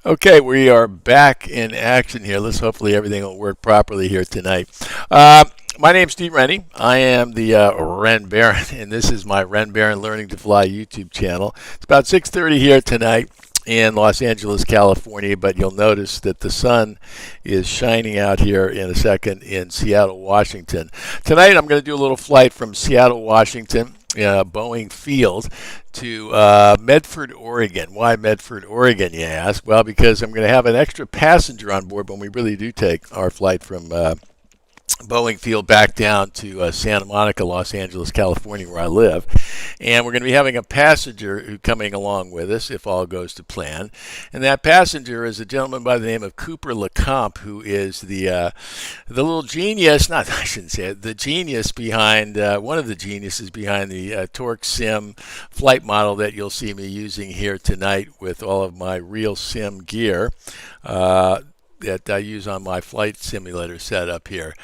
Okay, we are back in action here. Let's hopefully everything will work properly here tonight. My name's Steve Rennie. I am the Ren Baron, and this is my Ren Baron Learning to Fly YouTube channel. It's about 6:30 here tonight in Los Angeles, California, but you'll notice that the sun is shining out here in a second in Seattle, Washington. Tonight I'm going to do a little flight from Seattle, Washington, Boeing Field to Medford, Oregon. Why Medford, Oregon, you ask? Well, because I'm going to have an extra passenger on board when we really do take our flight from Boeing Field back down to Santa Monica, Los Angeles, California, where I live. And we're going to be having a passenger who's coming along with us if all goes to plan. And that passenger is a gentleman by the name of Cooper LeComte, who is the little genius, not, I shouldn't say it, the genius behind, one of the geniuses behind the Torque Sim flight model that you'll see me using here tonight with all of my real sim gear. That I use on my flight simulator setup here.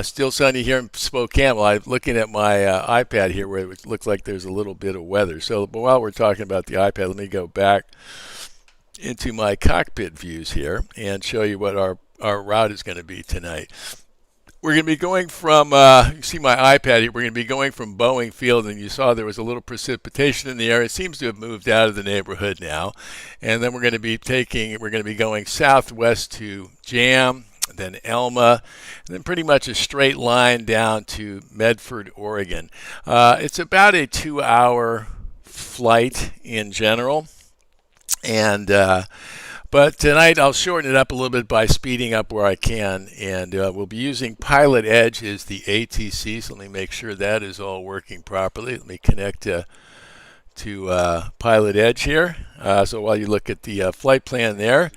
Still sunny here in Spokane. Well, I'm looking at my iPad here where it looks like there's a little bit of weather. So but while we're talking about the iPad, let me go back into my cockpit views here and show you what our route is going to be tonight. We're going to be going from, you see my iPad here, we're going to be going from Boeing Field, and you saw there was a little precipitation in the air. It seems to have moved out of the neighborhood now. And then we're going to be going southwest to Jam, then Elma, and then pretty much a straight line down to Medford, Oregon. It's about a 2-hour flight in general. And but tonight I'll shorten it up a little bit by speeding up where I can, and we'll be using Pilot Edge as the ATC, so let me make sure that is all working properly. Let me connect to Pilot Edge here. So while you look at the flight plan there,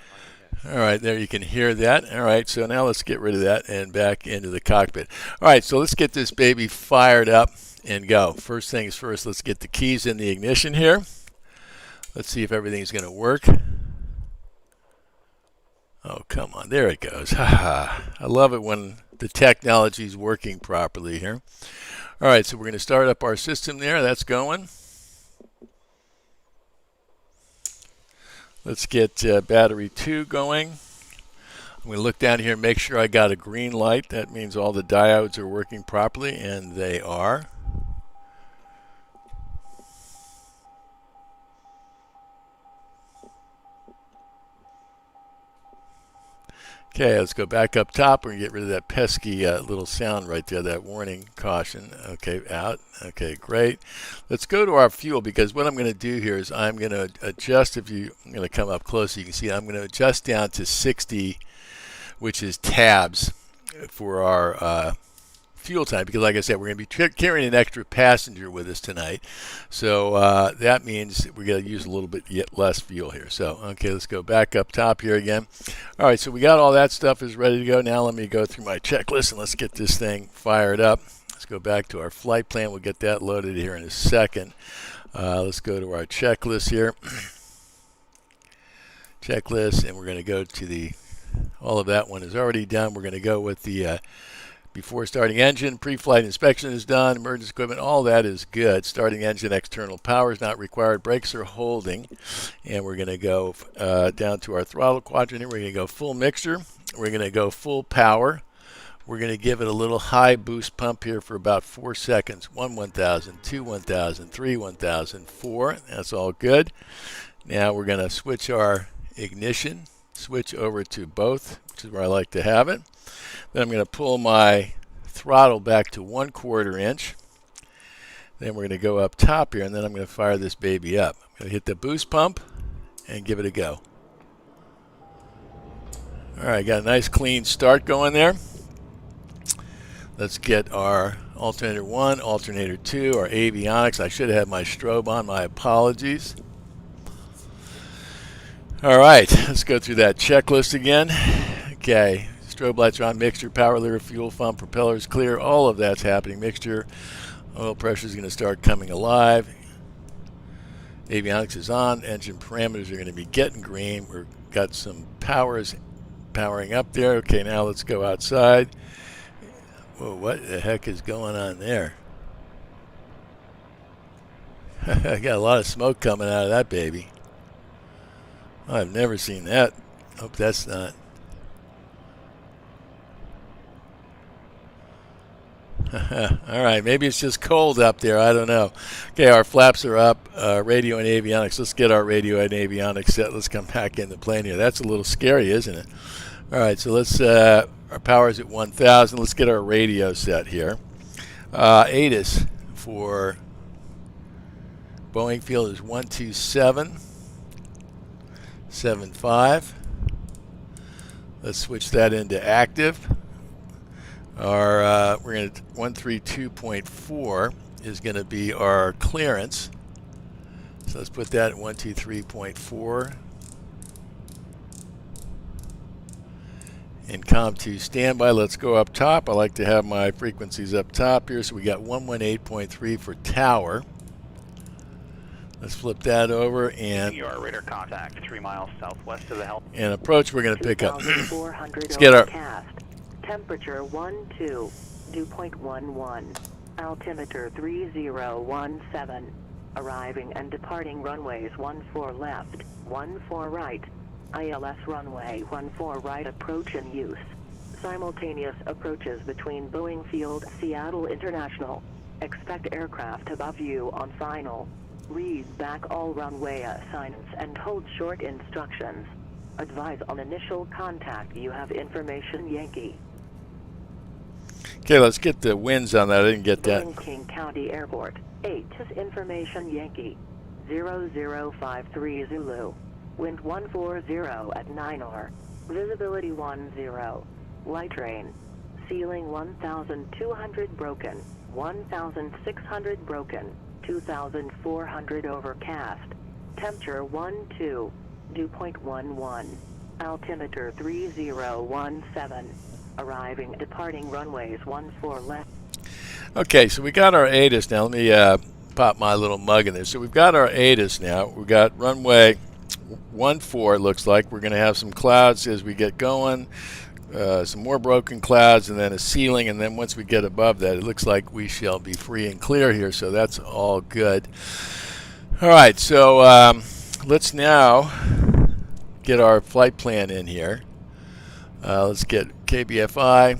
all right, there you can hear that. All right, so now let's get rid of that and back into the cockpit. All right, so let's get this baby fired up and go. First things first, let's get the keys in the ignition here. Let's see if everything's going to work. Oh, come on. There it goes. I love it when the technology is working properly here. All right, so we're going to start up our system there. That's going. Let's get battery 2 going. I'm going to look down here and make sure I got a green light. That means all the diodes are working properly, and they are. Okay, let's go back up top. We're going to get rid of that pesky little sound right there, that warning caution. Okay, out. Okay, great. Let's go to our fuel, because what I'm going to do here is I'm going to adjust, I'm going to come up close so you can see, I'm going to adjust down to 60, which is tabs for our fuel time, because like I said, we're going to be carrying an extra passenger with us tonight. So that means we're going to use a little bit less fuel here. So, okay, let's go back up top here again. All right, so we got all that stuff is ready to go. Now let me go through my checklist and let's get this thing fired up. Let's go back to our flight plan. We'll get that loaded here in a second. Let's go to our checklist here. Checklist, and we're going to go to all of that one is already done. We're going to go with the before starting engine, pre-flight inspection is done, emergency equipment, all that is good. Starting engine, external power is not required, brakes are holding. And we're going to go down to our throttle quadrant here. We're going to go full mixture. We're going to go full power. We're going to give it a little high boost pump here for about 4 seconds. 1,000, 2, 1,000, 3, 1,000, 4. That's all good. Now we're going to switch our ignition, switch over to both, which is where I like to have it. Then I'm going to pull my throttle back to 1/4 inch. Then we're going to go up top here, and then I'm going to fire this baby up. I'm going to hit the boost pump and give it a go. All right, got a nice clean start going there. Let's get our alternator 1, alternator 2, our avionics. I should have had my strobe on. My apologies. All right, let's go through that checklist again. Okay. Strobe lights are on, mixture, power lever, fuel pump, propellers clear, all of that's happening. Mixture, oil pressure is going to start coming alive. Avionics is on, engine parameters are going to be getting green. We've got some powers powering up there. Okay, now let's go outside. Whoa, what the heck is going on there? I got a lot of smoke coming out of that baby. I've never seen that. Hope that's not. All right, maybe it's just cold up there. I don't know. Okay, our flaps are up. Radio and avionics. Let's get our radio and avionics set. Let's come back into plane here. That's a little scary, isn't it? All right, so let's. Our power is at 1,000. Let's get our radio set here. ATIS for Boeing field is 127.75. Let's switch that into active. Our we're going to 132.4 is going to be our clearance. So let's put that at 123.4. And COM2 standby. Let's go up top. I like to have my frequencies up top here. So we got 118.3 for tower. Let's flip that over and your radar contact 3 miles southwest of the help. And approach we're going to pick up. Let's get our cast. Temperature 12, dew point 11. Altimeter 3017. Arriving and departing runways 14 left, 14 right. ILS runway 14 right approach in use. Simultaneous approaches between Boeing Field, Seattle International. Expect aircraft above you on final. Read back all runway assignments and hold short instructions. Advise on initial contact. You have information Yankee. Okay, let's get the winds on that. I didn't get that. King County Airport. 8 is information Yankee. 0053 Zulu. Wind 140 at 9R. Visibility 10. Light rain. Ceiling 1,200 broken. 1,600 broken. 2,400 overcast. Temperature 12. Dew point 11. Altimeter 3017. Arriving, departing runways 14 left. Okay, so we got our ATIS now. Let me pop my little mug in there. So we've got our ATIS now. We've got runway 14, it looks like. We're going to have some clouds as we get going, some more broken clouds, and then a ceiling. And then once we get above that, it looks like we shall be free and clear here. So that's all good. All right, so let's now get our flight plan in here. Let's get KBFI.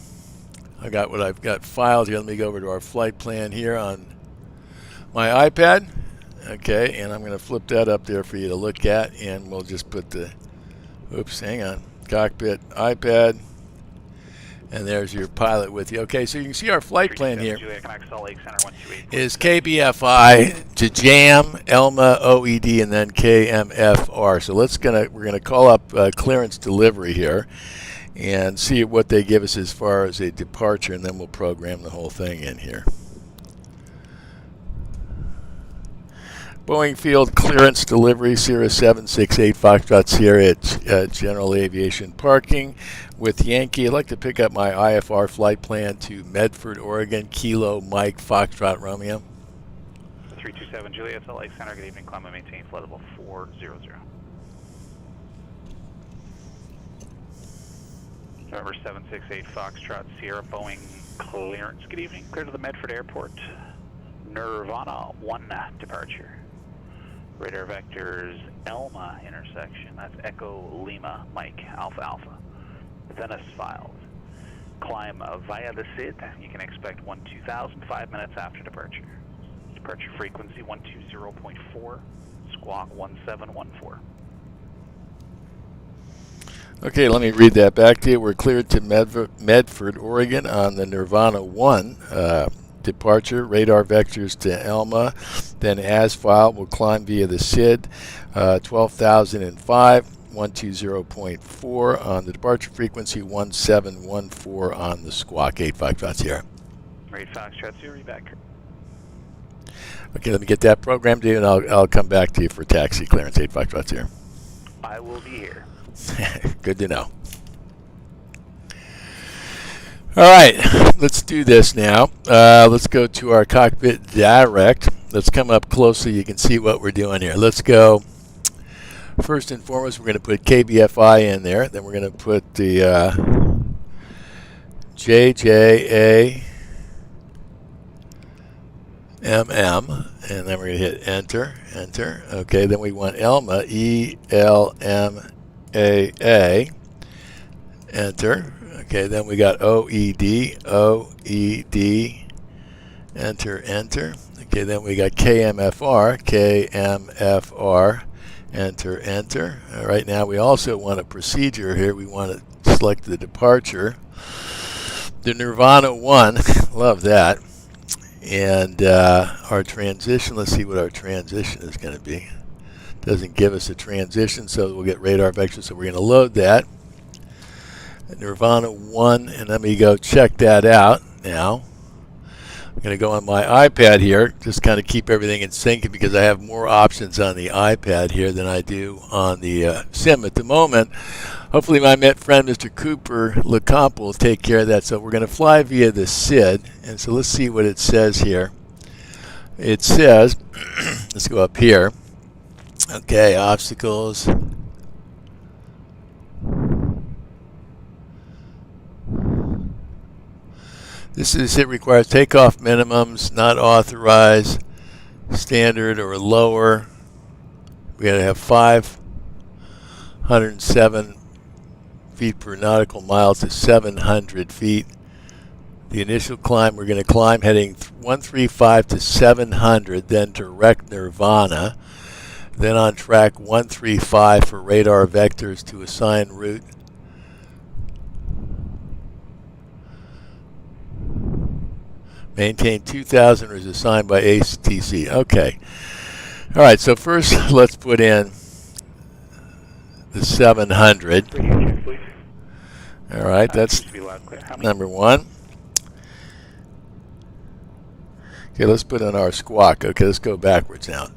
I got what I've got filed here. Let me go over to our flight plan here on my iPad. Okay, and I'm going to flip that up there for you to look at, and we'll just put the, oops, hang on, cockpit, iPad, and there's your pilot with you. Okay, so you can see our flight plan here is KBFI to JAM, ELMA, OED, and then KMFR. So we're gonna call up clearance delivery here and see what they give us as far as a departure, and then we'll program the whole thing in here. Boeing Field clearance delivery, Sierra 768 Foxtrot Sierra at General Aviation Parking with Yankee. I'd like to pick up my IFR flight plan to Medford, Oregon, Kilo Mike Foxtrot Romeo. 327 Juliet, Salt Lake Center, good evening, climb and maintain flight level 400. November 768 Foxtrot Sierra, Boeing clearance, good evening, clear to the Medford Airport. Nirvana 1 departure. Radar vectors ELMA intersection, that's Echo Lima Mike Alpha Alpha. Venice filed. Climb via the SID, you can expect 12,000 5 minutes after departure. Departure frequency 120.4, squawk 1714. Okay, let me read that back to you. We're cleared to Medford, Oregon on the Nirvana 1 departure. Radar vectors to ELMA. Then as filed, we'll climb via the SID 12,005, 120.4 on the departure frequency, 1714 on the squawk, 85 Sierra. Right, Foxtrot Sierra, back. Okay, let me get that programmed in, and I'll come back to you for taxi clearance, 85 Sierra. I will be here. Good to know. All right, let's do this now. Let's go to our cockpit direct. Let's come up close so you can see what we're doing here. Let's go. First and foremost, we're going to put KBFI in there. Then we're going to put the JJA MM, and then we're going to hit enter, enter. Okay, then we want Elma, E-L-M-A-A, enter. Okay, then we got OED, OED, enter, enter. Okay, then we got KMFR, KMFR, enter, enter. All right, now we also want a procedure here. We want to select the departure. The Nirvana 1, love that. And our transition, let's see what our transition is going to be. Doesn't give us a transition, so we'll get radar vector, so we're going to load that. Nirvana 1, and let me go check that out now. I'm going to go on my iPad here, just kind of keep everything in sync because I have more options on the iPad here than I do on the sim at the moment. Hopefully my friend Mr. Cooper LeComp will take care of that. So we're going to fly via the SID, and so let's see what it says here. It says, let's go up here. Okay, obstacles. This is it requires takeoff minimums, not authorized, standard or lower. We got to have 507 feet per nautical mile to 700 feet. The initial climb, we're going to climb heading 135 to 700, then direct Nirvana. Then on track 135 for radar vectors to assign route. Maintain 2000 is assigned by ATC. Okay. All right, so first let's put in the 700. All right, that's number one. Okay, let's put in our squawk. Okay, let's go backwards now.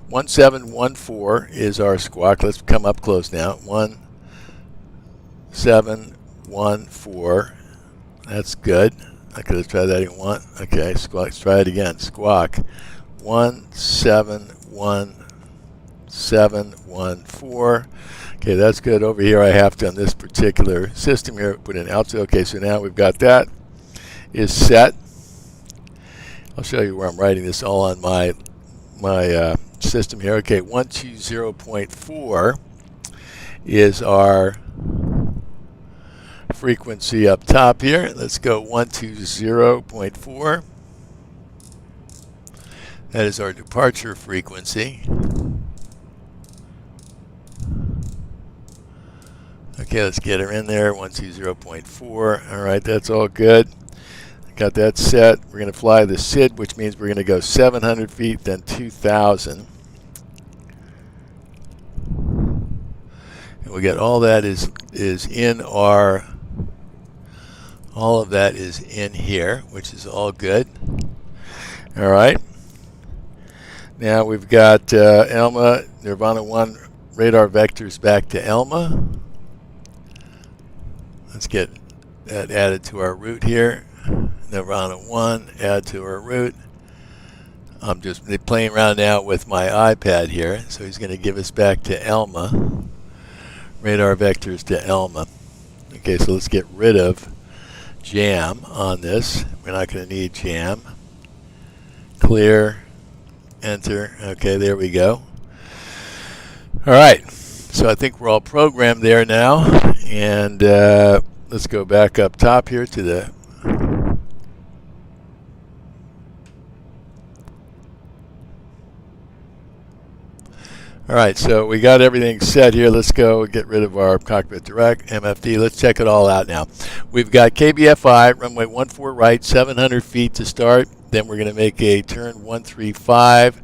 1714 is our squawk. Let's come up close now. 1714. That's good. Okay, let's try that again. Okay, squawk. Let's try it again. Squawk. 1714. Okay, that's good. Over here, I have to, on this particular system here, put in altitude. Okay, so now we've got that is set. I'll show you where I'm writing this all on my system here. Okay, 120.4 is our frequency up top here. Let's go 120.4. That is our departure frequency. Okay, let's get her in there, 120.4. All right, that's all good. Got that set. We're going to fly the SID, which means we're going to go 700 feet, then 2,000. And we get all that is in our, all of that is in here, which is all good. All right. Now we've got Elma, Nirvana 1 radar vectors back to Elma. Let's get that added to our route here. Nirvana 1, add to our route. I'm just playing around now with my iPad here, so he's going to give us back to Elma. Radar vectors to Elma. Okay, so let's get rid of jam on this. We're not going to need jam. Clear, enter. Okay, there we go. All right, so I think we're all programmed there now, and let's go back up top here to the all right, so we got everything set here. Let's go get rid of our cockpit direct, MFD. Let's check it all out now. We've got KBFI, runway 14 right, 700 feet to start. Then we're going to make a turn 135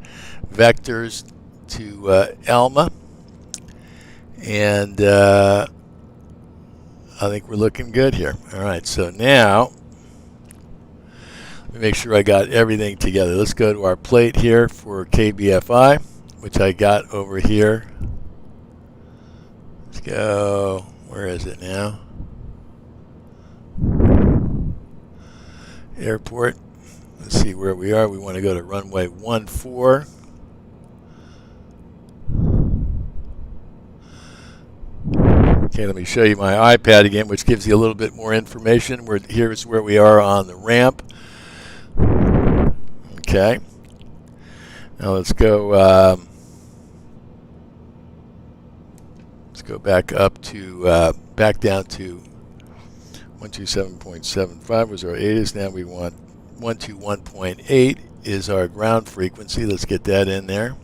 vectors to Elma. And I think we're looking good here. All right, so now let me make sure I got everything together. Let's go to our plate here for KBFI, which I got over here. Let's go. Where is it now? Airport. Let's see where we are. We want to go to runway 14. Okay, let me show you my iPad again, which gives you a little bit more information. Here's where we are on the ramp. Okay. Now let's go back up to back down to 127.75 was our ATIS. Now we want 121.8 is our ground frequency. Let's get that in there.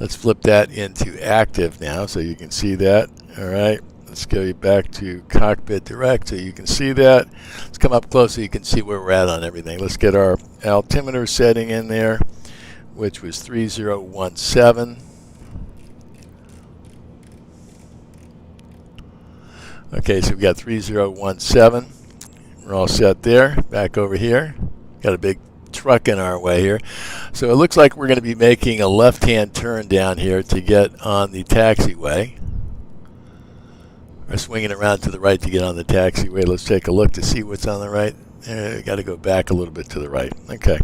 Let's flip that into active now so you can see that. All right. Let's go back to cockpit direct so you can see that. Let's come up close so you can see where we're at on everything. Let's get our altimeter setting in there, which was 3017. Okay, so we got 3017. We're all set there. Back over here. Got a big truck in our way here. So it looks like we're going to be making a left-hand turn down here to get on the taxiway. We're swinging around to the right to get on the taxiway. Let's take a look to see what's on the right. We got to go back a little bit to the right. Okay.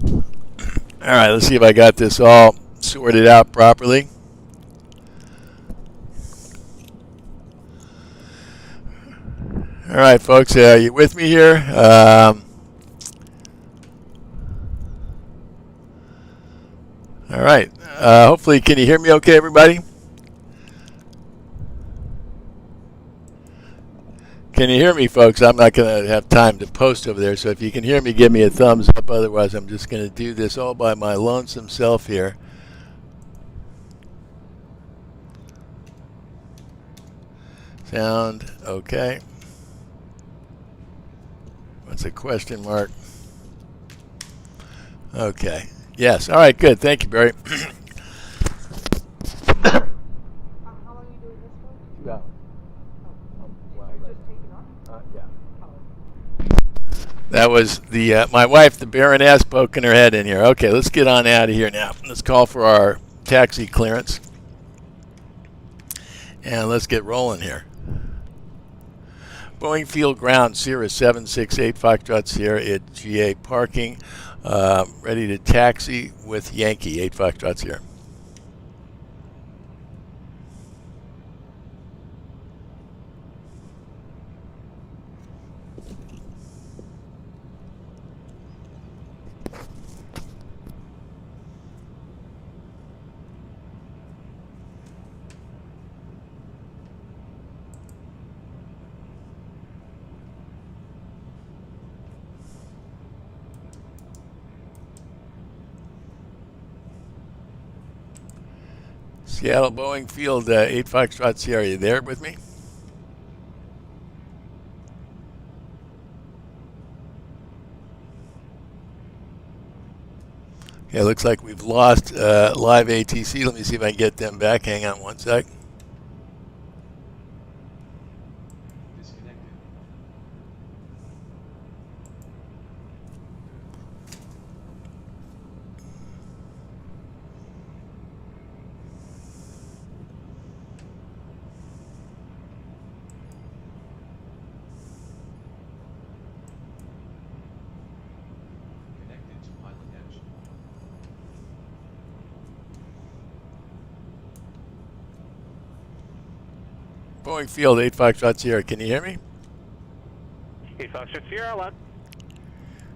All right, let's see if I got this all sorted out properly. All right, folks, are you with me here? All right. Hopefully, can you hear me okay, everybody? Can you hear me, folks? I'm not going to have time to post over there, so if you can hear me, give me a thumbs up. Otherwise, I'm just going to do this all by my lonesome self here. Sound okay? What's a question mark? Okay. Yes. All right, good. Thank you, Barry. How long are you doing this for? 2 hours. You're just taking off? Yeah. That was the my wife, the Baroness, poking her head in here. Okay, let's get on out of here now. Let's call for our taxi clearance. And let's get rolling here. Boeing Field Ground, Sierra 768 Foxtrot Sierra at GA parking. Ready to taxi with Yankee 8 Foxtrot Sierra. Seattle Boeing Field 8 Foxtrot Sierra, are you there with me? Okay, looks like we've lost live ATC. Let me see if I can get them back. Hang on one sec. Boeing Field 8 Foxtrot Sierra, can you hear me? 8 Foxtrot Sierra, loud.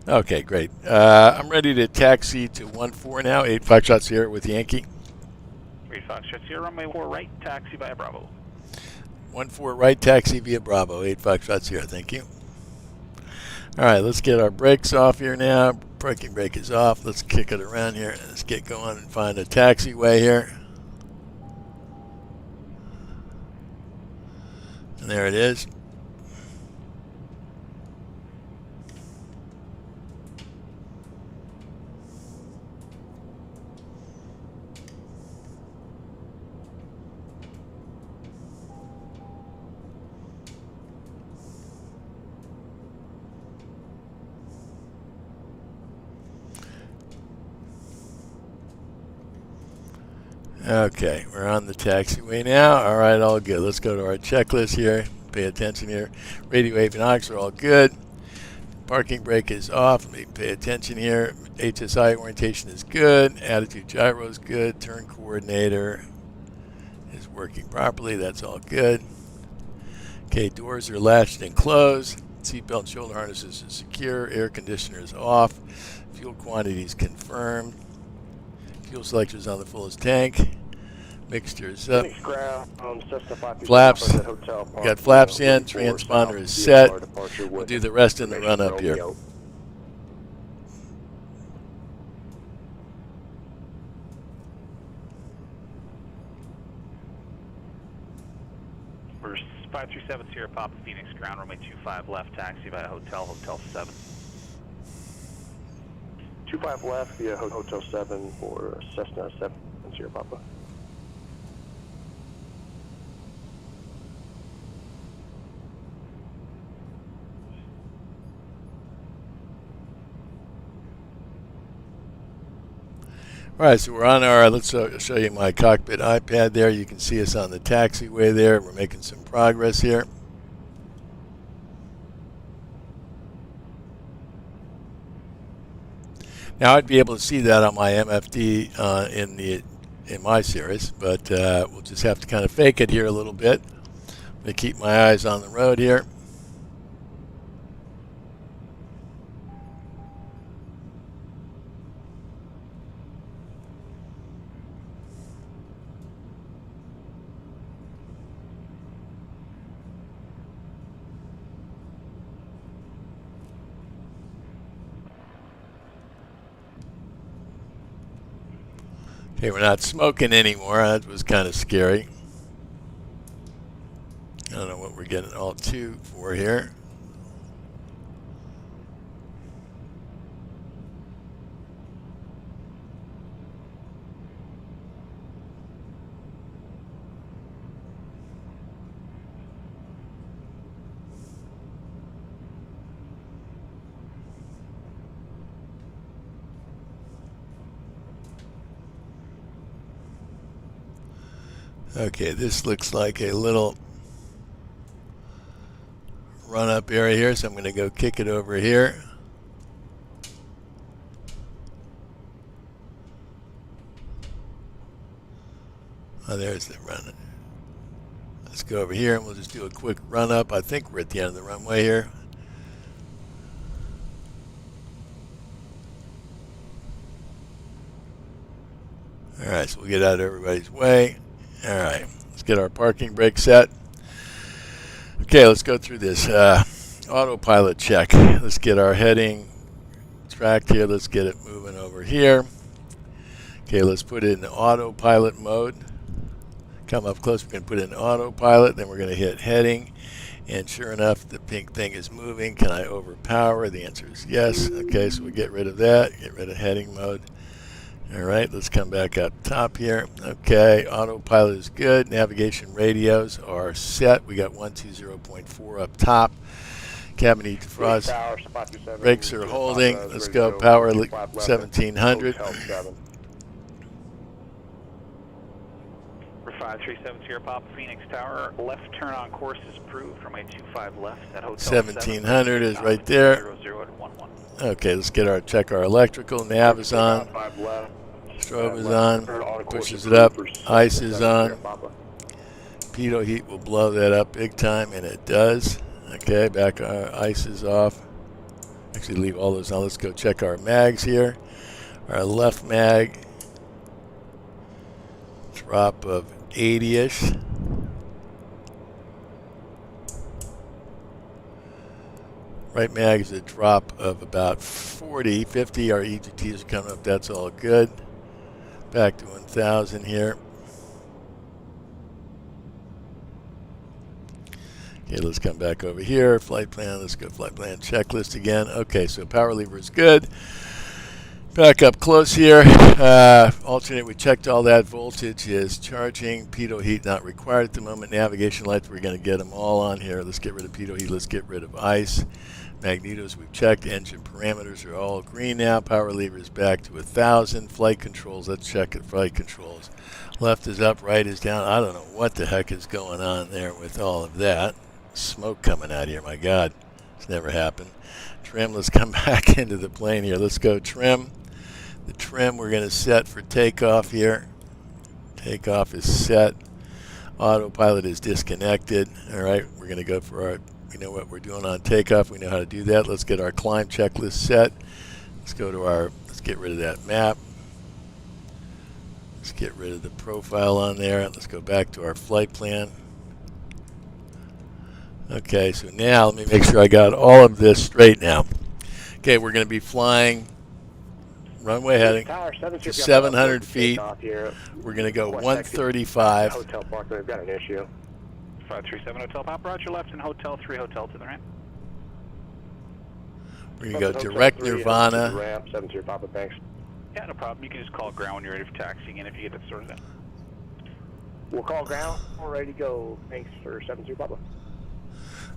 Okay, great. I'm ready to taxi to 14 now, 8 Foxtrot Sierra with Yankee. 8 Foxtrot Sierra, runway 4 right, taxi via Bravo. 14 right, taxi via Bravo, 8 Foxtrot Sierra, thank you. All right, let's get our brakes off here now. Parking brake is off. Let's kick it around here. Let's get going and find a taxiway here. And there it is. Okay, we're on the taxiway now. All right, all good. Let's go to our checklist here. Pay attention here. Radio avionics are all good. Parking brake is off. Let me pay attention here. HSI orientation is good. Attitude gyro is good. Turn coordinator is working properly. That's all good. Okay, doors are latched and closed. Seatbelt and shoulder harnesses are secure. Air conditioner is off. Fuel quantities confirmed. Fuel selection is on the fullest tank. Mixture is up. Flaps. We got flaps in. Transponder is set. We'll do the rest in the run up here. We're 537 Sierra Papa Phoenix, ground runway 25 left, taxi via Hotel 7. 25 left via Hotel 7 for Cessna 7 Sierra Papa. All right, so we're on our, let's show you my cockpit iPad there. You can see us on the taxiway there. We're making some progress here. Now I'd be able to see that on my MFD in my series, but we'll just have to kind of fake it here a little bit. I'm going to keep my eyes on the road here. Okay, we're not smoking anymore. That was kind of scary. I don't know what we're getting all two for here. Okay, this looks like a little run-up area here, so I'm going to go kick it over here. Oh, there's the run. Let's go over here and we'll just do a quick run-up. I think we're at the end of the runway here. All right, so we'll get out of everybody's way. All right, let's get our parking brake set. Okay, let's go through this autopilot check. Let's get our heading tracked here. Let's get it moving over here. Okay, let's put it in autopilot mode. Come up close, we're going to put it in autopilot, then we're going to hit heading. And sure enough, the pink thing is moving. Can I overpower? The answer is yes. Okay, so we get rid of that, get rid of heading mode. All right, let's come back up top here. Okay, autopilot is good. Navigation radios are set. We got 120.4 up top. Cabin heat defrost. Brakes are holding. Let's go power 1700. We're 537 Sierra Papa Phoenix Tower. Left turn on course is approved. Runway 25 left at Hotel 1700 is right there. 00 and 11. Okay, let's get check our electrical. Nav is on. Strobe is on. Pushes it up. Ice is on. Pitot heat will blow that up big time, and it does. Okay, back our ice is off. Actually, leave all those on. Let's go check our mags here. Our left mag, drop of 80-ish. Right mag is a drop of about 40, 50. Our EGTs are coming up. That's all good. Back to 1,000 here. Okay, let's come back over here. Flight plan. Let's go flight plan checklist again. Okay, so power lever is good. Back up close here. Alternate, we checked all that. Voltage is charging. Pitot heat not required at the moment. Navigation lights, we're going to get them all on here. Let's get rid of pitot heat. Let's get rid of ice. Magnetos we've checked. Engine parameters are all green now. Power lever is back to 1,000. Flight controls, let's check it. Flight controls. Left is up, right is down. I don't know what the heck is going on there with all of that. Smoke coming out here, my God. It's never happened. Trim, let's come back into the plane here. Let's go trim. The trim we're going to set for takeoff here. Takeoff is set. Autopilot is disconnected. All right, we're going to go for our We know what we're doing on takeoff. We know how to do that. Let's get our climb checklist set. Let's go to let's get rid of that map. Let's get rid of the profile on there. Let's go back to our flight plan. Okay, so now let me make sure I got all of this straight now. Okay, we're going to be flying runway heading to 700 feet. We're going to go 135. Hotel Park, we've got an issue. 537 Hotel Pop, roger, left and Hotel 3, Hotel to the ramp. We're going to go direct Nirvana. Ramp, 70 Papa, thanks. Yeah, no problem. You can just call ground when you're ready for taxiing in if you get that sorted out. We'll call ground. We're ready to go. Thanks for 70 Papa.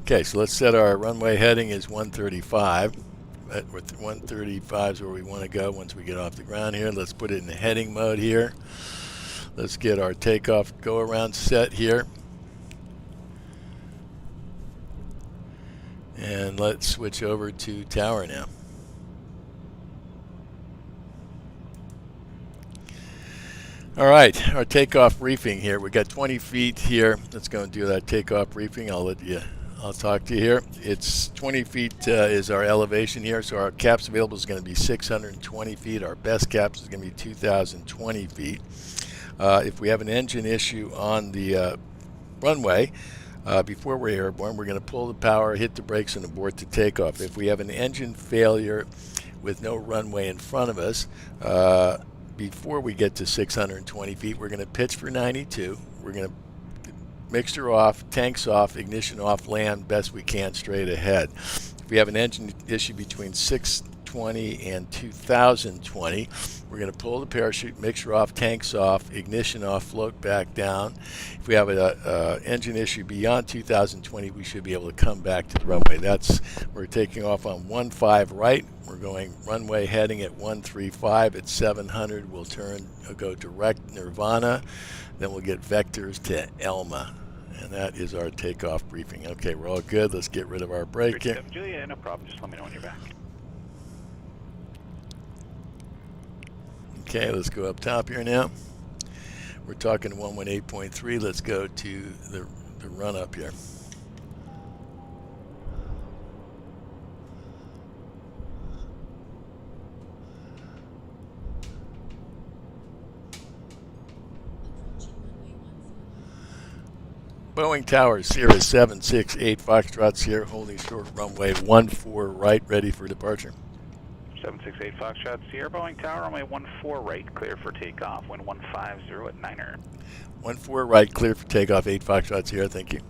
Okay, so let's set our runway heading as 135. 135 is where we want to go once we get off the ground here. Let's put it in the heading mode here. Let's get our takeoff go around set here. And let's switch over to tower now. All right, our takeoff briefing here. We got 20 feet here. Let's go and do that takeoff briefing. I'll talk to you here. It's 20 feet is our elevation here. So our caps available is going to be 620 feet. Our best caps is going to be 2,020 feet. If we have an engine issue on the runway, before we're airborne, we're going to pull the power, hit the brakes, and abort the takeoff. If we have an engine failure with no runway in front of us, before we get to 620 feet, we're going to pitch for 92. We're going to mixture off, tanks off, ignition off, land best we can straight ahead. If we have an engine issue between 620 and 2020, we're going to pull the parachute, mixture off, tanks off, ignition off, float back down. If we have an engine issue beyond 2020, we should be able to come back to the runway. We're taking off on 15 right. We're going runway heading at 135 at 700. We'll go direct Nirvana. Then we'll get vectors to Elma. And that is our takeoff briefing. Okay, we're all good. Let's get rid of our brake here. Julia, no problem. Just let me know when you're back. Okay, let's go up top here now. We're talking 118.3. Let's go to the run up here. Boeing Tower, Sierra 768 Foxtrot Sierra, holding short runway 14 right, ready for departure. 768 Foxtrot Sierra, Boeing Tower, runway 14 right, clear for takeoff, wind 150 at 9er. 14 right, clear for takeoff, 8 Foxtrot Sierra, thank you.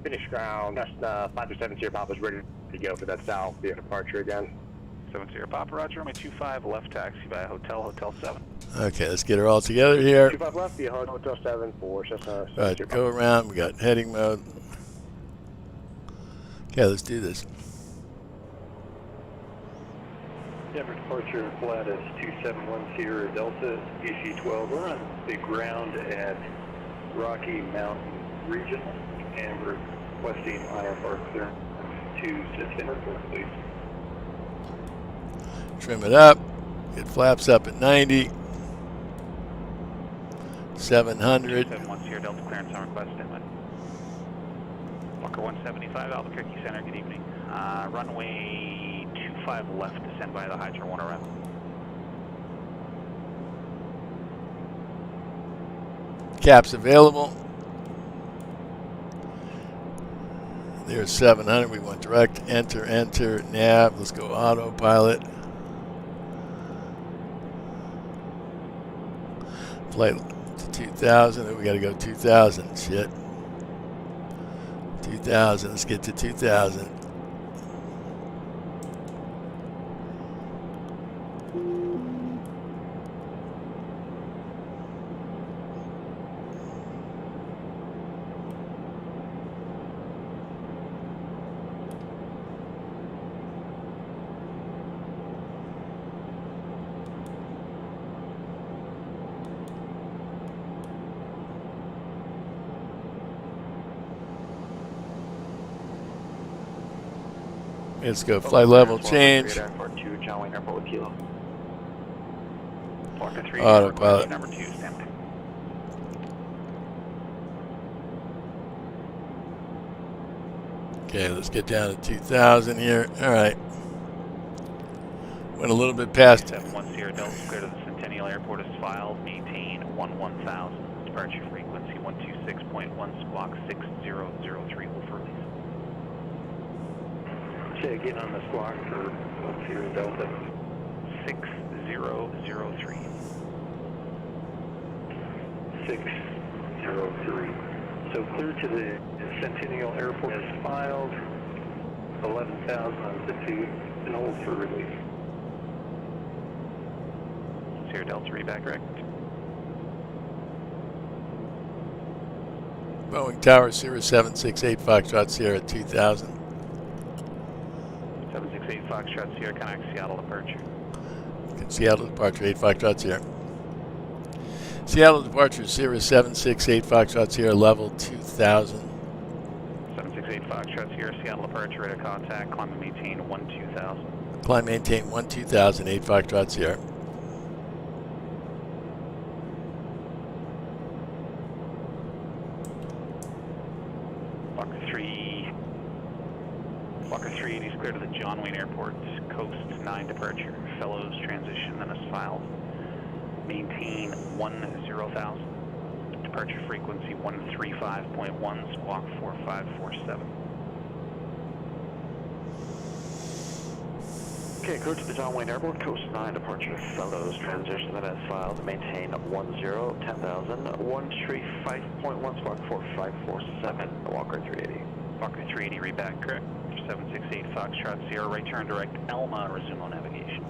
Finish ground. That's 527 Sierra Papa's ready to go for that south via departure again. 70 Papa, roger, runway 25 left, taxi via Hotel 7. Okay, let's get her all together here. 25 left via Hotel 7 for Cessna. All right, go around. We got heading mode. Okay, let's do this. Denver departure flat is 271 Sierra Delta, DC-12. We're on the ground at Rocky Mountain Regional, and we're requesting IFR clearance to Cessna Airport, please. Trim it up. It flaps up at 90. 700. 271 Sierra Delta clearance on request, standby. Walker 175, Albuquerque Center, good evening. Runway 25 left, descend by the high turn 1 around. Caps available. There's 700. We want direct, enter, nav. Let's go autopilot. Flight to 2,000. We got to go 2,000. Shit. 2,000. Let's get to 2,000. Let's go flight level change. Airport 2, John Wayne Airport with Kilo. Walker 3, Autopilot. number 2, stand by. Okay, let's get down to 2,000 here. All right. Went a little bit past. 710 Delta, clear to the Centennial Airport is filed. Maintain 1000. Departure frequency 126.1, squawk 6003. Hold for release. Say again on the squawk for 10 Delta. 6003. 603. So clear to the Centennial Airport is filed. 11,000 altitude and hold for release. Sierra Delta, read back correct. Boeing Tower, Sierra 768 Foxtrot Sierra 2000. 768 Foxtrot Sierra, connect Seattle departure. Seattle departure 8 Foxtrot Sierra. Seattle departure Sierra 768 Foxtrot Sierra level 2000. 768 Foxtrot Sierra, Seattle departure, radar contact, climb and maintain 12,000. Climb maintain 12,000 8 Foxtrot Sierra. Walker 380 is clear to the John Wayne Airport, Coast 9 departure. Fellows transition, then is filed. Maintain 10,000. Departure frequency 135.1, squawk 4547. Okay, clear to the John Wayne Airport, Coast 9 departure. Fellows transition, then is filed. Maintain 10,000. 135.1, squawk 4547. Walker 380. Walker 380, read back correct. 768 Foxtrot Sierra, right turn direct Elma, resume on navigation.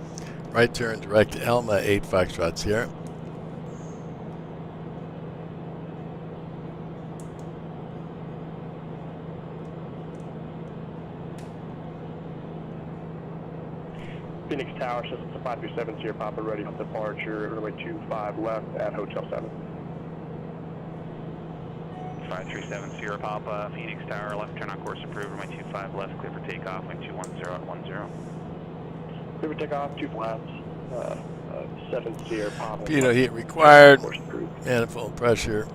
Right turn direct Elma 8 Foxtrot Sierra. Phoenix Tower, system 537 Sierra Papa, ready for departure, runway 25 left at Hotel 7. 537 Sierra Papa, Phoenix Tower, left turn on course approved, runway 25 left, clear for takeoff, wind 210 at 10. Clear for takeoff, 2 flaps, 7 Sierra Papa. Pitot heat required. Course approved. Manifold pressure.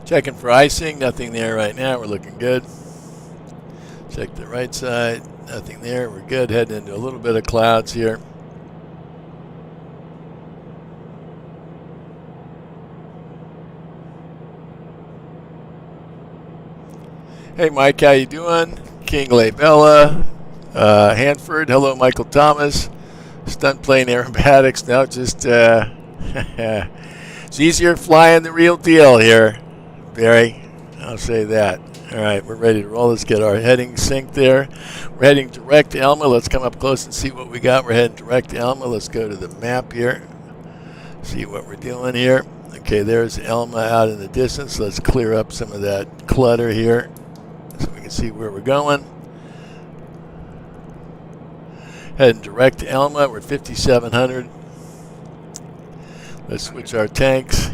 Checking for icing, nothing there right now, we're looking good. Check the right side, nothing there, we're good. Heading into a little bit of clouds here. Hey Mike, how you doing? King Labella, Hanford, hello Michael Thomas. Stunt plane aerobatics, now just, it's easier flying the real deal here. Barry, I'll say that. All right, we're ready to roll. Let's get our heading synced there. We're heading direct to Elma. Let's come up close and see what we got. We're heading direct to Elma. Let's go to the map here. See what we're doing here. Okay, there's Elma out in the distance. Let's clear up some of that clutter here so we can see where we're going. Heading direct to Elma. We're 5,700. Let's switch our tanks.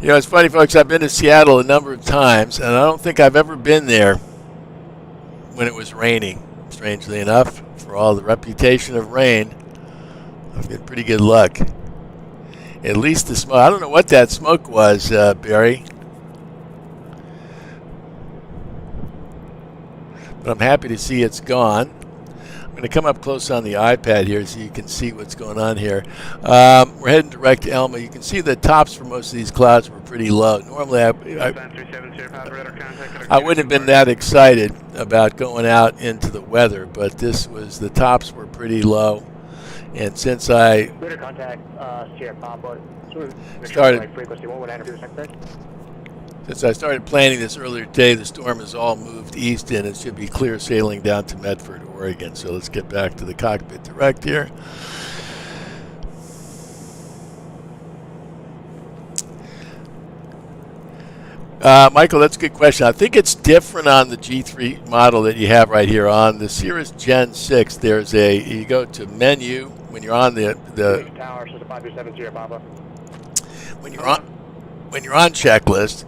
You know, it's funny, folks, I've been to Seattle a number of times, and I don't think I've ever been there when it was raining, strangely enough. For all the reputation of rain, I've got pretty good luck. At least the smoke, I don't know what that smoke was, Barry. But I'm happy to see it's gone. I'm going to come up close on the iPad here so you can see what's going on here. We're heading direct to Elma. You can see the tops for most of these clouds were pretty low. Normally, I wouldn't have been that excited about going out into the weather, but the tops were pretty low. And since I Radar contact, Sierra Papa. Started- Frequency 118 since I started planning this earlier today, the storm has all moved east and it should be clear sailing down to Medford, Oregon. So let's get back to the cockpit direct here. Michael, that's a good question. I think it's different on the G3 model that you have right here. On the Cirrus Gen 6, there's you go to menu when you're on the Tower, System 527 Sierra Papa. when you're on checklist,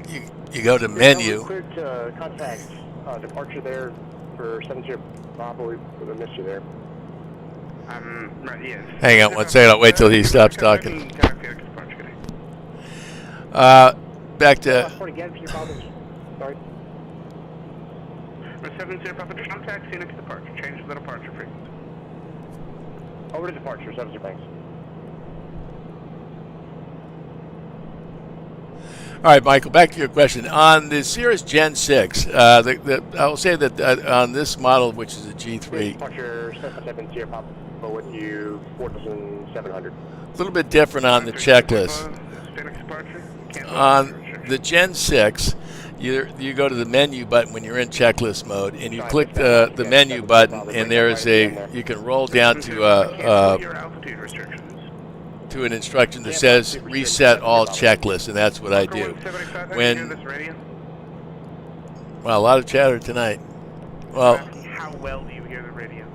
you go to menu. Cleared to contact departure there for 7 Sierra Papa. We missed you there. Right, yes. Hang on one second. I'll wait till he stops talking. Back to Again, Sierra Papa. Sorry. 7 Sierra Papa, contact Phoenix departure. Change the departure frequency. Over to departure, 7 Sierra, thanks. all right, Michael. Back to your question on the Cirrus Gen 6. I will say that on this model, which is a G3, Departure 7 Sierra Papa with you 4,700. a little bit different on the checklist. Phoenix departure. On the Gen 6, you go to the menu button when you're in checklist mode, and you click the menu button, and there's you can roll down to Your altitude restrictions. to an instruction that says reset all checklists, and that's what I do. When well, a lot of chatter tonight. Well, How well do you hear the radio?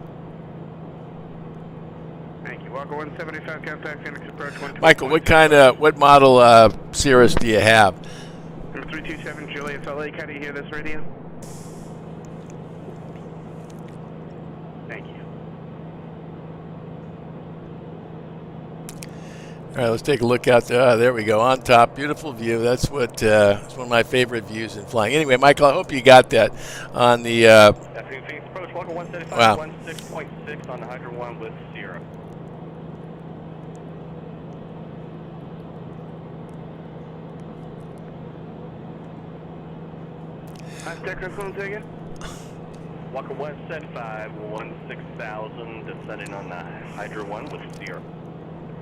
Thank you. Walker 175, contact Phoenix approach 1. Michael, what model Cirrus do you have? Number 327 Juliet LA, can you hear this radio? Thank you. All right, let's take a look out there. There we go, on top, beautiful view. That's it's one of my favorite views in flying. Anyway, Michael, I hope you got that on the. Phoenix approach, Walker 175, Wow. 16.6 on the Hydra 1 with Sierra. Technical again? Walker 175, 16,000, descending on the Hydra 1 with Sierra.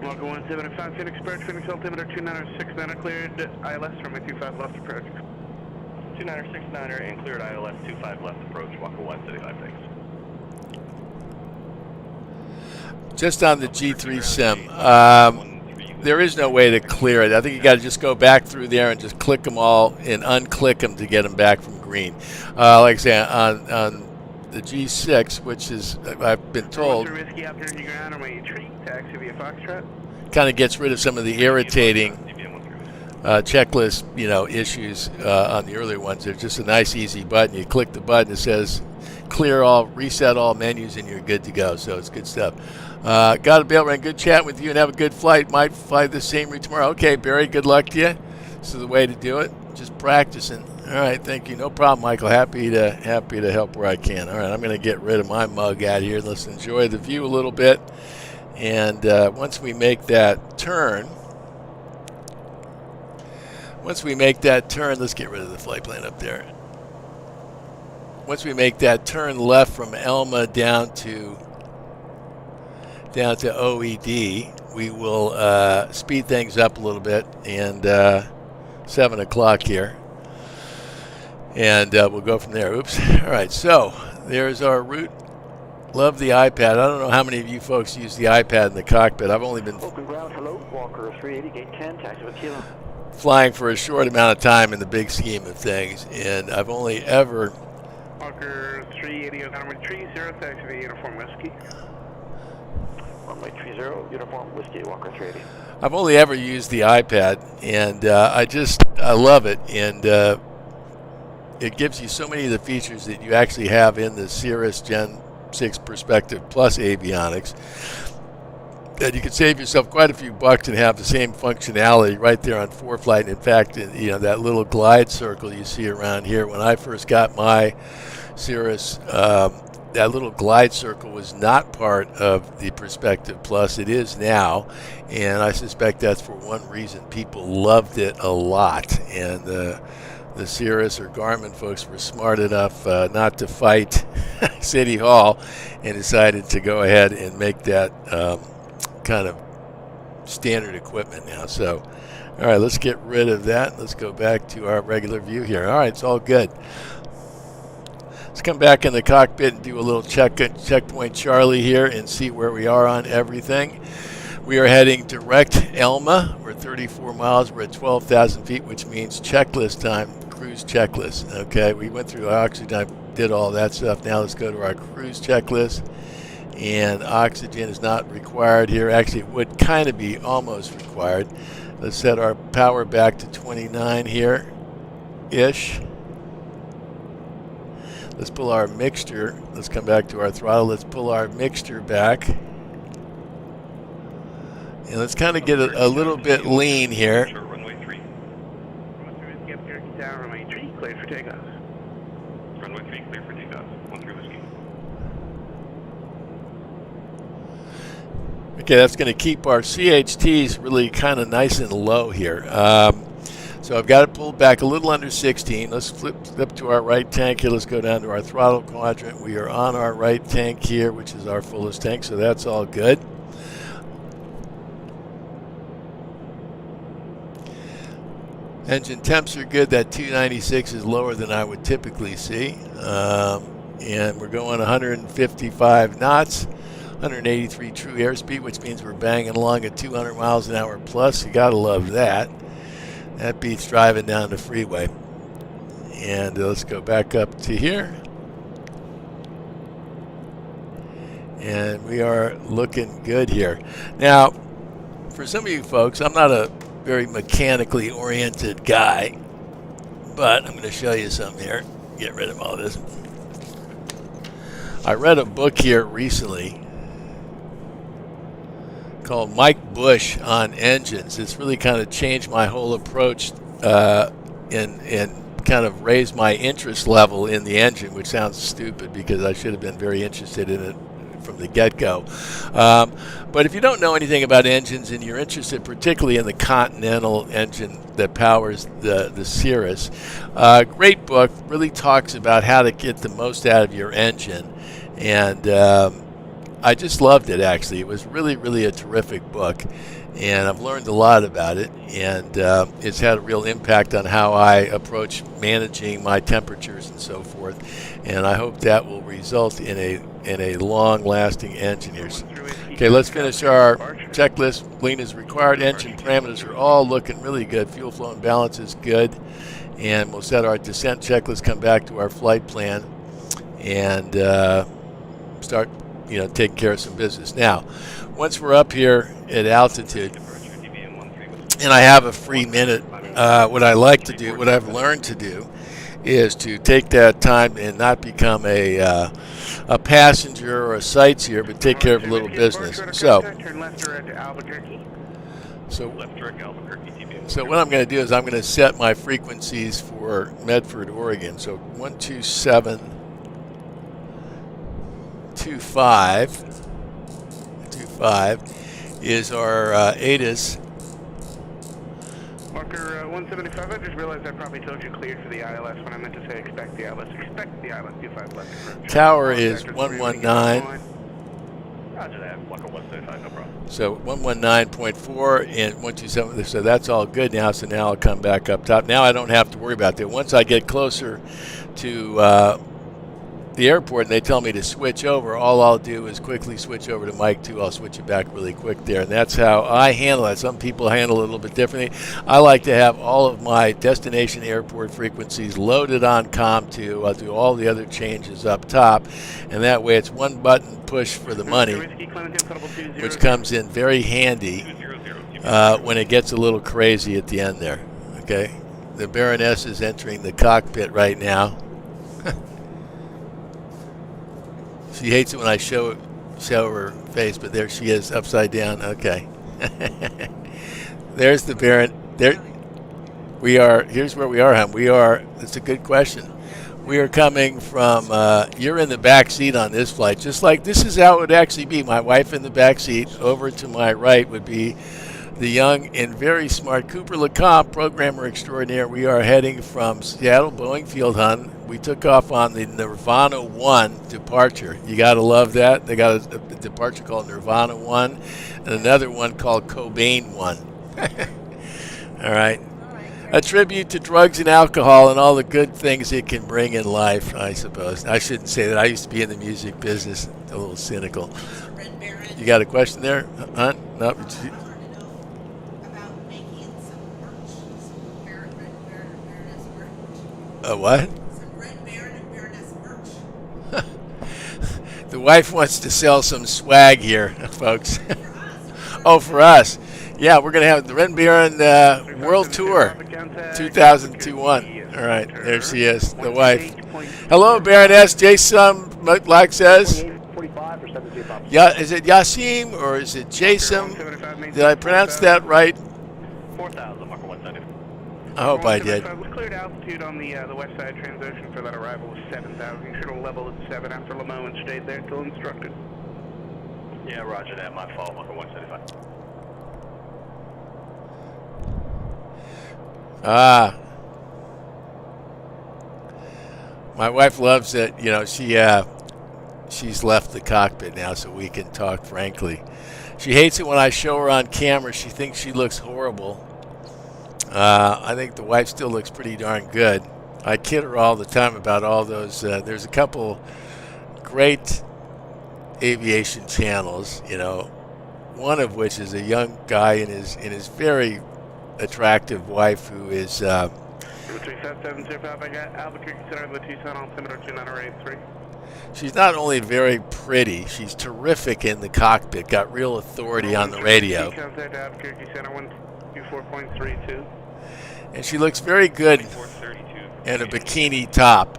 Walker 175, Phoenix approach, Phoenix altimeter 2969, cleared ILS from 25 left approach. 2969er and cleared ILS 25 left approach, Walker 175, thanks. Just on the G3 sim, there is no way to clear it. I think you got to just go back through there and just click them all and unclick them to get them back from green. Like I say, on the G6, which is, I've been told, Whiskey out there in your ground on my tree, taxi via Foxtrot. kind of gets rid of some of the irritating checklist, issues on the earlier ones. They're just a nice, easy button. You click the button, it says clear all, reset all menus, and you're good to go. So it's good stuff. Got to be able to good chat with you and have a good flight. Might fly the same route tomorrow. Okay, Barry, good luck to you. This is the way to do it. Just practicing. All right, thank you. No problem, Michael. Happy to help where I can. All right, I'm going to get rid of my mug out here. Let's enjoy the view a little bit. And once we make that turn, let's get rid of the flight plan up there. Once we make that turn left from Elma down to OED, we will speed things up a little bit, and 7 o'clock here, and we'll go from there. Oops. All right, so there's our route. Love the iPad. I don't know how many of you folks use the iPad in the cockpit. I've only been Open ground, hello, Walker 380, gate 10, taxi with Kilo. flying for a short amount of time in the big scheme of things, and I've only ever Walker 380, number 30, taxi via Uniform Whiskey. Runway 30, uniform whiskey, Walker 380. I've only ever used the iPad, and I love it, and it gives you so many of the features that you actually have in the Cirrus Gen 6 Perspective Plus avionics that you could save yourself quite a few bucks and have the same functionality right there on ForeFlight. And in fact, that little glide circle you see around here, when I first got my Cirrus, that little glide circle was not part of the Perspective Plus. It is now, and I suspect that's for one reason. People loved it a lot, and the Cirrus or Garmin folks were smart enough not to fight City Hall and decided to go ahead and make that kind of standard equipment now. So, all right, let's get rid of that. Let's go back to our regular view here. All right, it's all good. Let's come back in the cockpit and do a little checkpoint Charlie here and see where we are on everything. We are heading direct Elma. We're 34 miles. We're at 12,000 feet, which means checklist time, cruise checklist. Okay, we went through oxygen. I did all that stuff. Now let's go to our cruise checklist. And oxygen is not required here. Actually, it would kind of be almost required. Let's set our power back to 29 here-ish. Let's pull our mixture. Let's come back to our throttle. Let's pull our mixture back. And let's kind of get a little bit lean here. Runway 3. Runway 3, cleared for takeoff. Runway 3, clear for takeoff. 13 whiskey. Okay, that's going to keep our CHTs really kind of nice and low here. So I've got it pulled back a little under 16. Let's flip to our right tank here. Let's go down to our throttle quadrant. We are on our right tank here, which is our fullest tank, so that's all good. Engine temps are good. That 296 is lower than I would typically see. And we're going 155 knots, 183 true airspeed, which means we're banging along at 200 miles an hour plus. You got to love that. That beats driving down the freeway. And let's go back up to here. And we are looking good here. Now, for some of you folks, I'm not a very mechanically oriented guy, but I'm going to show you something here. Get rid of all this. I read a book here recently called Mike Bush on engines. It's really kind of changed my whole approach and kind of raised my interest level in the engine, which sounds stupid because I should have been very interested in it from the get-go. But if you don't know anything about engines and you're interested particularly in the Continental engine that powers the Cirrus, great book, really talks about how to get the most out of your engine. And I just loved it, actually. It was really, really a terrific book. And I've learned a lot about it. And it's had a real impact on how I approach managing my temperatures and so forth. And I hope that will result in a long-lasting engine here. Okay, let's finish our checklist. Lean is required. Engine parameters are all looking really good. Fuel flow and balance is good. And we'll set our descent checklist, come back to our flight plan, and start taking care of some business. Now, once we're up here at altitude, and I have a free minute, what I like to do, what I've learned to do, is to take that time and not become a passenger or a sightseer, but take care of a little business. So what I'm going to do is I'm going to set my frequencies for Medford, Oregon. So 127.25 is our ATIS. Marker 175, I just realized I probably told you cleared for the ILS when I meant to say expect the ILS. Expect the ILS 25 left. Tower is 119. Roger that, Marker 175, no problem. So 119.4 and 127, so that's all good now. So now I'll come back up top. Now I don't have to worry about that. Once I get closer to the airport and they tell me to switch over, all I'll do is quickly switch over to Mike 2. I'll switch it back really quick there, and that's how I handle it. Some people handle it a little bit differently. I like to have all of my destination airport frequencies loaded on COM2. I'll do all the other changes up top, and that way it's one button push for the money, which comes in very handy when it gets a little crazy at the end there. Okay, the Baroness is entering the cockpit right now. She hates it when I show her face, but there she is, upside down. Okay. There's the Baron. There we are. Here's where we are, hon. We are. That's a good question. We are coming from. You're in the back seat on this flight, just like this is how it would actually be. My wife in the back seat. Over to my right would be the young and very smart Cooper LeCompte, programmer extraordinaire. We are heading from Seattle Boeing Field Hunt. We took off on the Nirvana 1 departure. You got to love that. They got a departure called Nirvana 1 and another one called Cobain 1. All right. A tribute to drugs and alcohol and all the good things it can bring in life, I suppose. I shouldn't say that. I used to be in the music business, a little cynical. You got a question there, Hunt? No. About making some merch, some Red Baron and Baroness merch. What? Some Red Baron and Baroness merch. The wife wants to sell some swag here, folks. Oh, for us. Yeah, we're going to have the Ren Baron World Tour 2021. All right, there she is, the wife. Hello, Baroness. Jason Mutlack says. Yeah, is it Yasim or is it Jason? Did I pronounce that right? 4,000, Marker 170. I hope I did. We cleared altitude on the west side transition for that arrival was 7,000. You should have leveled at 7 after Lamo and stayed there until instructed. Yeah, roger that. My fault, Marker 175. My wife loves it. You know, she's left the cockpit now, so we can talk frankly. She hates it when I show her on camera. She thinks she looks horrible. I think the wife still looks pretty darn good. I kid her all the time about all those. There's a couple great aviation channels, you know, one of which is a young guy and his very attractive wife who is she's not only very pretty, she's terrific in the cockpit, got real authority on the radio, and she looks very good in a bikini top.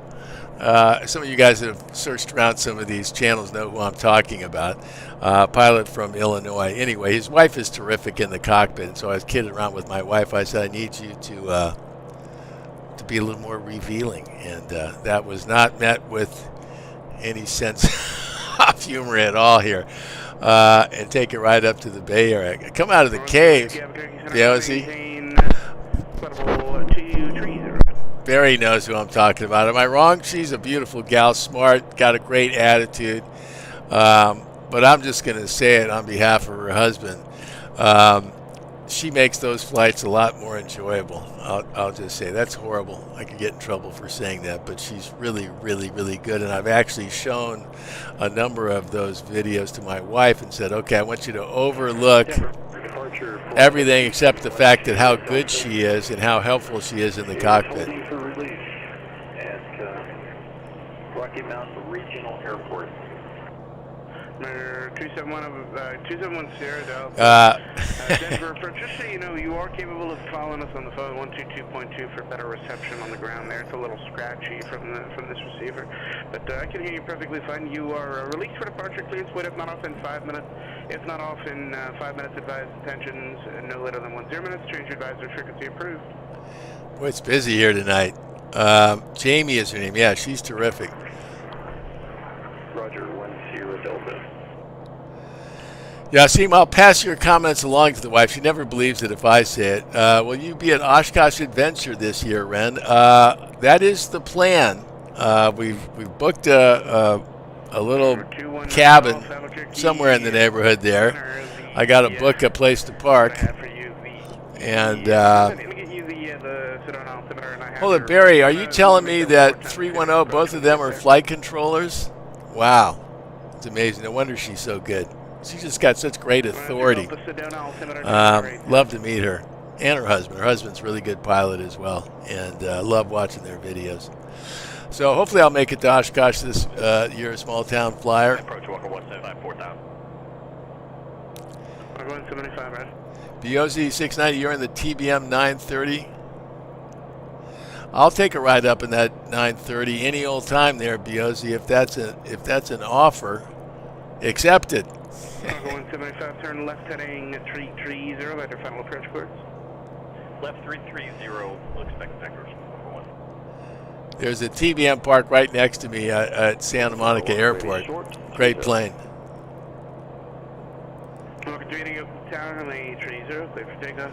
Some of you guys that have searched around some of these channels know who I'm talking about. Pilot from Illinois. Anyway, his wife is terrific in the cockpit, and so I was kidding around with my wife. I said, I need you to be a little more revealing, and that was not met with any sense of humor at all here. And take it right up to the Bay Area. Come out of the cave, Beozi. Barry knows who I'm talking about. Am I wrong? She's a beautiful gal, smart, got a great attitude. But I'm just going to say it on behalf of her husband. She makes those flights a lot more enjoyable. I'll just say that's horrible. I could get in trouble for saying that, but she's really, really, really good. And I've actually shown a number of those videos to my wife and said, okay, I want you to overlook everything except the fact that how good she is and how helpful she is in the cockpit. Rocky Mountain Regional Airport. 271 Sierra Delta. Denver, just so you know, you are capable of calling us on the phone 122.2 for better reception on the ground there. It's a little scratchy from this receiver, but I can hear you perfectly fine. You are released for departure clearance. Wait, if not off in 5 minutes. If not off in 5 minutes, advise attentions no later than 10 minutes. Change advisor frequency approved. Boy, it's busy here tonight. Jamie is her name. Yeah, she's terrific. Roger, 1 Sierra Delta. Yasim, I'll pass your comments along to the wife. She never believes it if I say it. Will you be at Oshkosh Adventure this year, Ren? That is the plan. We've booked a little cabin somewhere in the neighborhood there. I got to book a place to park. And hold it, Barry, are you telling me that 310, both of them are flight controllers? Wow. It's amazing. No wonder she's so good. She's just got such great authority. Love to meet her. And her husband. Her husband's a really good pilot as well. And love watching their videos. So hopefully I'll make it to Oshkosh this year, a small town flyer. Approach Walker 175, 4,000. Walker 175, right? BOZ 690, you're in the TBM 930. I'll take a ride up in that 930 any old time there, BOZ. If that's an offer, accepted. Walker 175, turn left heading 330, at your final approach course. Left 330, we'll expect vectors. There's a TBM park right next to me at Santa Monica Airport. Great plane. Walker Activating up the tower, Runway 30, clear for takeoff.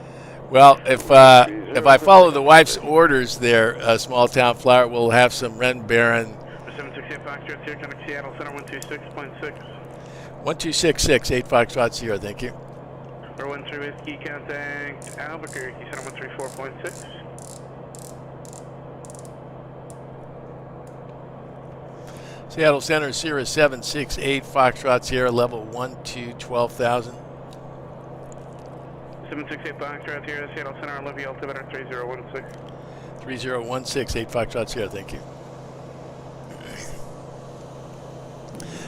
Well, if I follow the wife's orders there, small town flyer, we'll have some Ren Baron 768 Foxtrot, here, contact Seattle Center 126.6. 1266, 8 Foxtrot Sierra, thank you. Or 13 Whiskey, contact Albuquerque, Center 134.6. Seattle Center, Sierra 768, Foxtrot Sierra, level 12,000. 768 Foxtrot, here, Seattle Center, Olivia, altimeter 3016. 3016, 8 Foxtrot Sierra, thank you.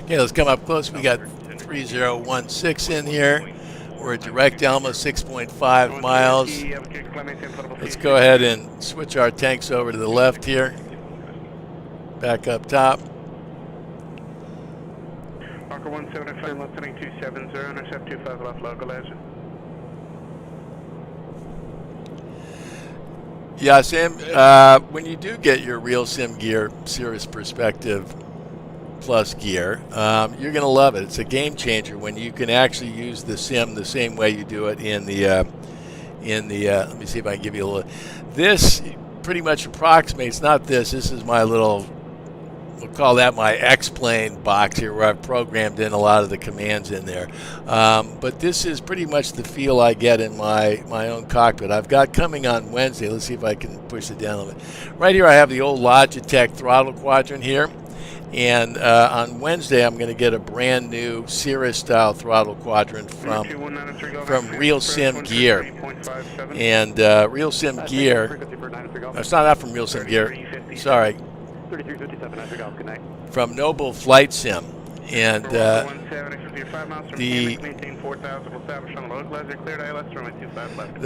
Okay, let's come up close. We got 3016 in here. We're at direct Alma, 6.5 miles. Let's go ahead and switch our tanks over to the left here. Back up top. Parker 175, listening 270, intercept 25 left localizer. Yeah, Sam, when you do get your real sim gear, Cirrus Perspective Plus gear, you're going to love it. It's a game changer when you can actually use the sim the same way you do it in the, let me see if I can give you a little, this pretty much approximates, not this is my little, we'll call that my X-Plane box here where I've programmed in a lot of the commands in there. But this is pretty much the feel I get in my own cockpit. I've got coming on Wednesday, let's see if I can push it down a little bit. Right here I have the old Logitech throttle quadrant here. And on Wednesday, I'm going to get a brand new Cirrus style throttle quadrant from Real Sim Gear. And Real Sim Gear, it's not from Real Sim Gear, sorry, from Noble Flight Sim. And the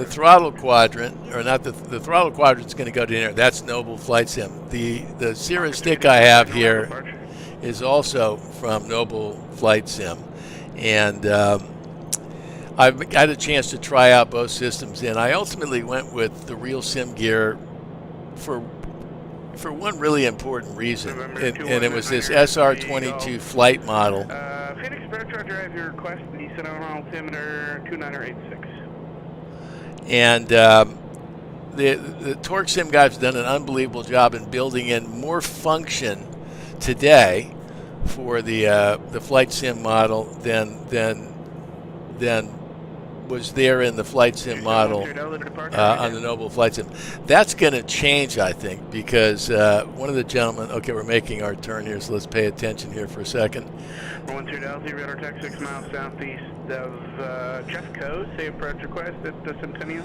throttle quadrant, or not the throttle quadrant's going to go down here. That's Noble Flight Sim. The Cirrus stick I have here is also from Noble Flight Sim, and I've had a chance to try out both systems, and I ultimately went with the Real Sim Gear for one really important reason, and it was this SR22 flight model. Phoenix Spectra, drive your request, Nissan on altimeter 2986. And the Torque Sim guys have done an unbelievable job in building in more function today for the flight sim model than was there in the flight sim model on the Noble Flight Sim. That's going to change, I think, because one of the gentlemen, okay, we're making our turn here, so let's pay attention here for a second. 12 radar tech 6 miles southeast of Jeffco, say approach request at the Centennial.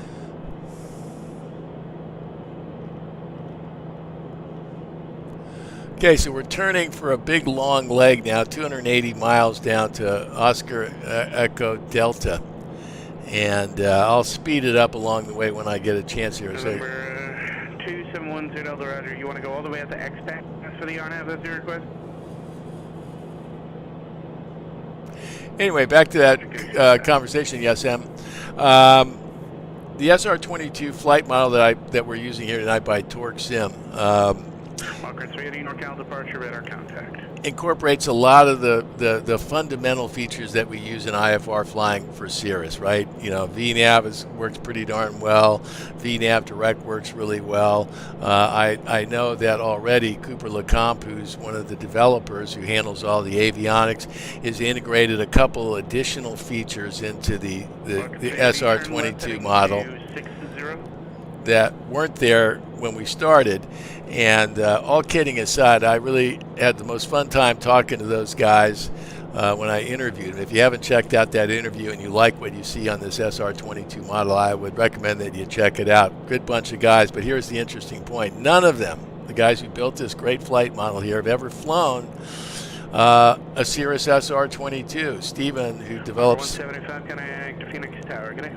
Okay, so we're turning for a big long leg now, 280 miles down to Oscar Echo Delta. And I'll speed it up along the way when I get a chance here. Number 2710 Delta Roger, you want to go all the way out to X-Pack for the RNAV, that's your request? Anyway, back to that conversation, yes, Em. The SR22 flight model that we're using here tonight by Torque Sim Walker 380 NorCal departure radar contact. Incorporates a lot of the fundamental features that we use in IFR flying for Cirrus, right? You know, VNAV works pretty darn well. VNAV Direct works really well. I know that already Cooper LeComp, who's one of the developers who handles all the avionics, has integrated a couple additional features into the SR22 model that weren't there when we started. And all kidding aside, I really had the most fun time talking to those guys when I interviewed them. If you haven't checked out that interview and you like what you see on this SR22 model, I would recommend that you check it out. Good bunch of guys, but here's the interesting point. None of them, the guys who built this great flight model here, have ever flown a Cirrus SR22. Stephen, who develops 175, connect to Phoenix Tower, good day.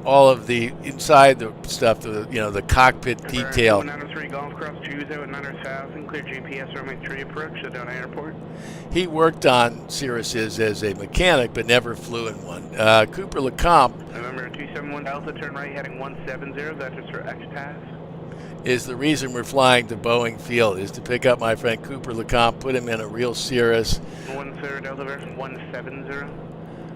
All of the inside the stuff, the cockpit detail. 903 Golf Cross Juzo at 9,000, clear GPS runway 3 approach, Sedona Airport. He worked on Cirruses as a mechanic, but never flew in one. Cooper LeComp. November 271 Delta, turn right heading 170, that's just for XTAS. Is the reason we're flying to Boeing Field, is to pick up my friend Cooper LeComp, put him in a real Cirrus. 13 Delta version 170.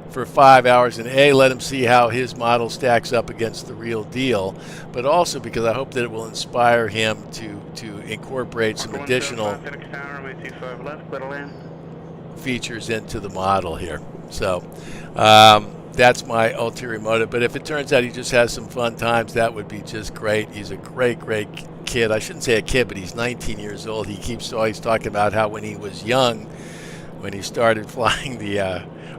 for 5 hours and let him see how his model stacks up against the real deal, but also because I hope that it will inspire him to incorporate some additional features into the model here. So that's my ulterior motive. But if it turns out he just has some fun times, that would be just great. He's a great kid. I shouldn't say a kid, but he's 19 years old. He keeps always talking about how when he was young, when he started flying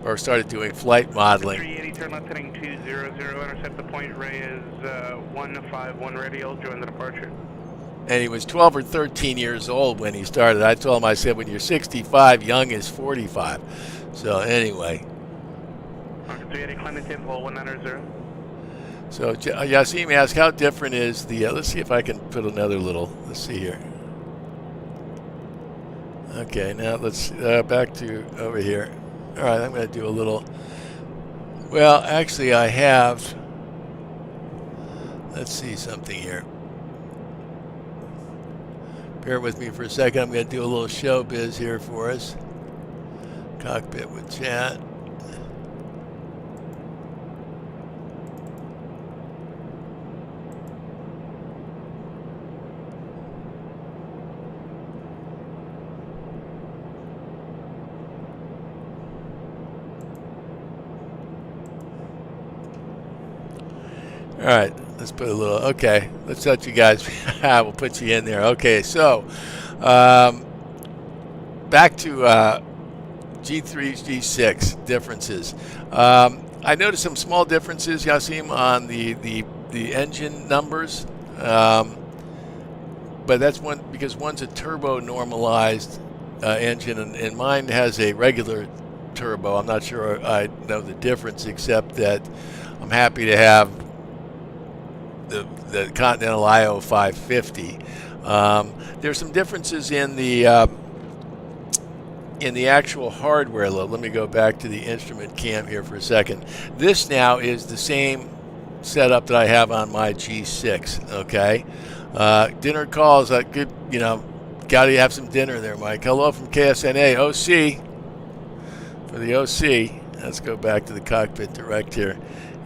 or started doing flight modeling. 380, turn left heading 200, intercept the point. Ray is 151 radial, join the departure. And he was 12 or 13 years old when he started. I told him, I said, when you're 65, young is 45. So anyway. 380, climb to 190. So Yasim asked, how different is the, let's see if I can put another little, let's see here. Okay, now let's back to over here. All right, I'm going to do a little, well, actually I have, let's see something here. Bear with me for a second. I'm going to do a little showbiz here for us. Cockpit with chat. All right, let's put a little, okay, let's let you guys, we'll put you in there. Okay, so back to G3, G6 differences. I noticed some small differences, Yasim, on the engine numbers, but that's one because one's a turbo normalized engine and mine has a regular turbo. I'm not sure I know the difference, except that I'm happy to have the Continental IO 550. There's some differences in the actual hardware. Let me go back to the instrument cam here for a second. This now is the same setup that I have on my G6. Okay, dinner calls. Good, you know, got to have some dinner there, Mike. Hello from KSNA OC for the OC. Let's go back to the cockpit direct here.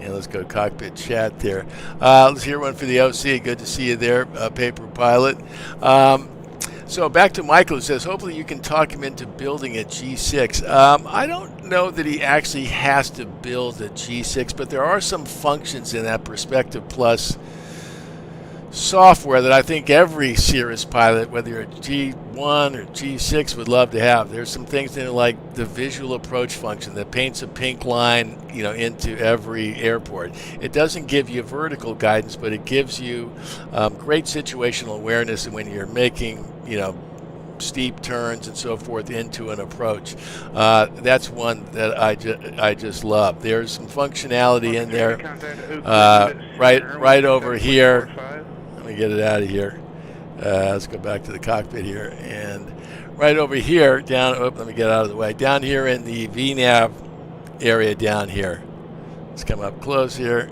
And let's go cockpit chat there. Let's hear one for the OC. Good to see you there, Paper Pilot. So back to Michael, who says, hopefully you can talk him into building a G6. I don't know that he actually has to build a G6, but there are some functions in that Perspective Plus software that I think every Cirrus pilot, whether you're a G1 or G6, would love to have. There's some things in it like the visual approach function that paints a pink line, you know, into every airport. It doesn't give you vertical guidance, but it gives you great situational awareness when you're making, you know, steep turns and so forth into an approach. That's one that I just love. There's some functionality in there right over here. Let me get it out of here. Let's go back to the cockpit here. And right over here, down, let me get out of the way. Down here in the VNAV area down here. Let's come up close here.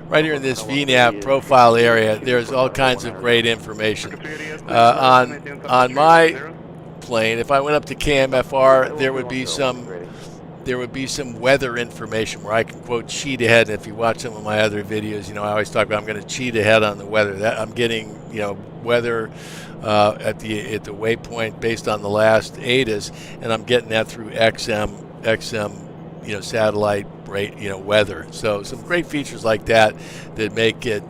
Right here in this VNAV profile area, there's all kinds of great information. On my plane, if I went up to KMFR, there would be some weather information where I can quote cheat ahead. And if you watch some of my other videos, you know I always talk about I'm going to cheat ahead on the weather. That I'm getting, you know, weather at the waypoint based on the last ATIS, and I'm getting that through XM, you know, satellite rate, you know, weather. So some great features like that make it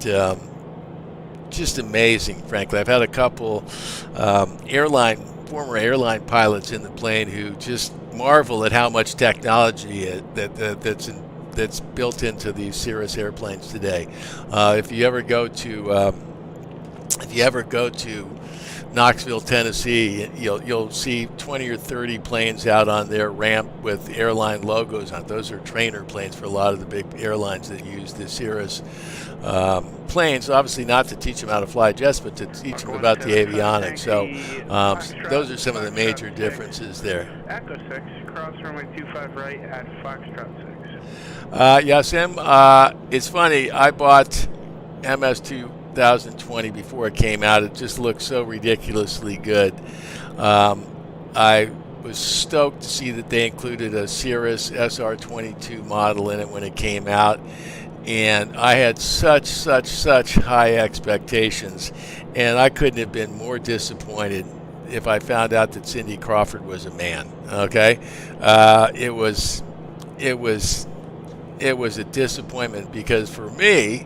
just amazing. Frankly, I've had a couple former airline pilots in the plane who just marvel at how much technology that's built into these Cirrus airplanes today. If you ever go to Knoxville, Tennessee, you'll see 20 or 30 planes out on their ramp with airline logos on it. Those are trainer planes for a lot of the big airlines that use the Cirrus planes. Obviously not to teach them how to fly jets, but to teach them about the avionics. So those are some of the major differences there. Echo 6, cross runway 25 right at Foxtrot 6. Yasim, it's funny, I bought MS-2020 before it came out. It just looked so ridiculously good. I was stoked to see that they included a Cirrus SR22 model in it when it came out. And I had such high expectations, and I couldn't have been more disappointed if I found out that Cindy Crawford was a man. Okay, it was a disappointment, because for me,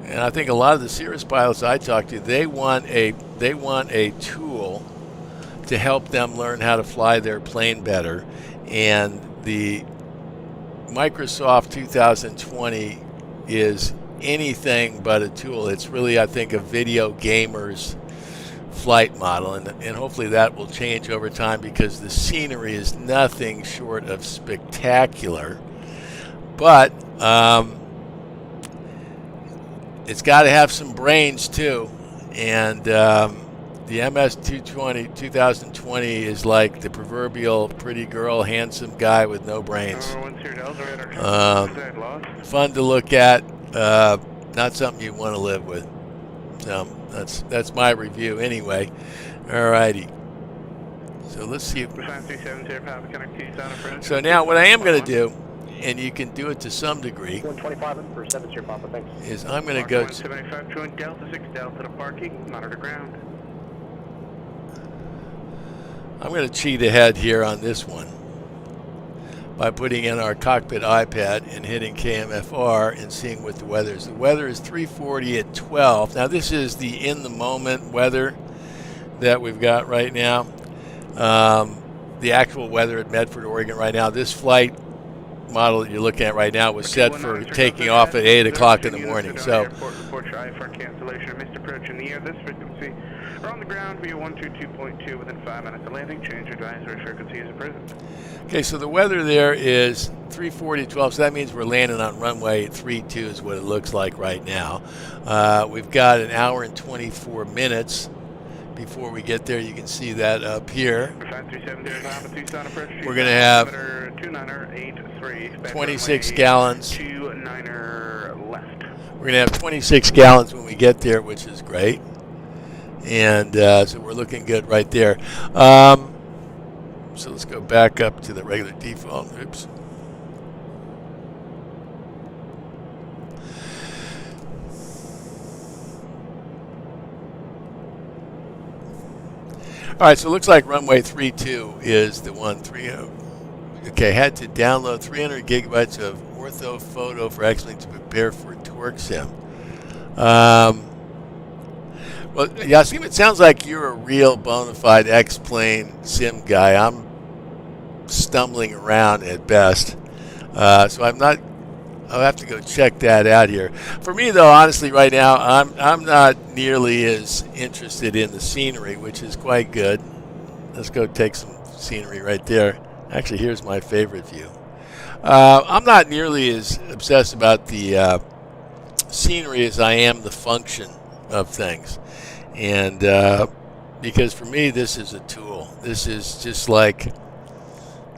and I think a lot of the Cirrus pilots I talk to, they want a tool to help them learn how to fly their plane better, and the Microsoft 2020 is anything but a tool. It's really, I think, a video gamer's flight model, and hopefully that will change over time, because the scenery is nothing short of spectacular. But it's got to have some brains too, and the MS-220 2020 is like the proverbial pretty girl, handsome guy with no brains. Fun to look at, not something you want to live with. So that's my review anyway. Alrighty. So let's see. So now what I am going to do, and you can do it to some degree, 125 for 7 Papa, thanks. is I'm going to go. 175 join Delta 6 Delta to parking, monitor ground. I'm going to cheat ahead here on this one by putting in our cockpit iPad and hitting KMFR and seeing what the weather is. The weather is 340 at 12. Now this is the in-the-moment weather that we've got right now. The actual weather at Medford, Oregon right now. This flight model that you're looking at right now was set for taking off at 8 o'clock in the morning. So report for cancellation of missed approach in the air. This frequency are on the ground via 122.2 within 5 minutes of landing. Change advisory frequency as present. okay, so the weather there is 340 at 12, so that means we're landing on runway 32 is what it looks like right now. We've got an hour and 24 minutes before we get there. You can see that up here. We're going to have 26 gallons. We're going to have 26 gallons when we get there, which is great. And so we're looking good right there. So let's go back up to the regular default. Oops. All right, so it looks like runway 32 is the one. 30. Okay, had to download 300 gigabytes of ortho photo for X-Link to prepare for torque sim. Well, Yasim, it sounds like you're a real bona fide X-plane sim guy. I'm stumbling around at best, so I'll have to go check that out here. For me, though, honestly, right now, I'm not nearly as interested in the scenery, which is quite good. Let's go take some scenery right there. Actually, here's my favorite view. I'm not nearly as obsessed about the scenery as I am the function of things. And because for me, this is a tool. This is just like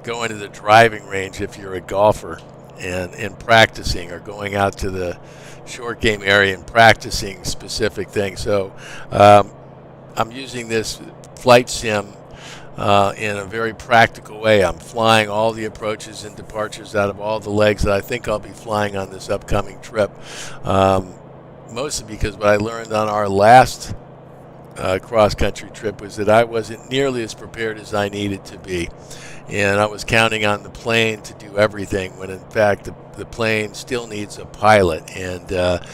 going to the driving range if you're a golfer and practicing, or going out to the short game area and practicing specific things. So I'm using this flight sim in a very practical way. I'm flying all the approaches and departures out of all the legs that I think I'll be flying on this upcoming trip. Mostly because what I learned on our last cross-country trip was that I wasn't nearly as prepared as I needed to be. And I was counting on the plane to do everything, when in fact the plane still needs a pilot. And the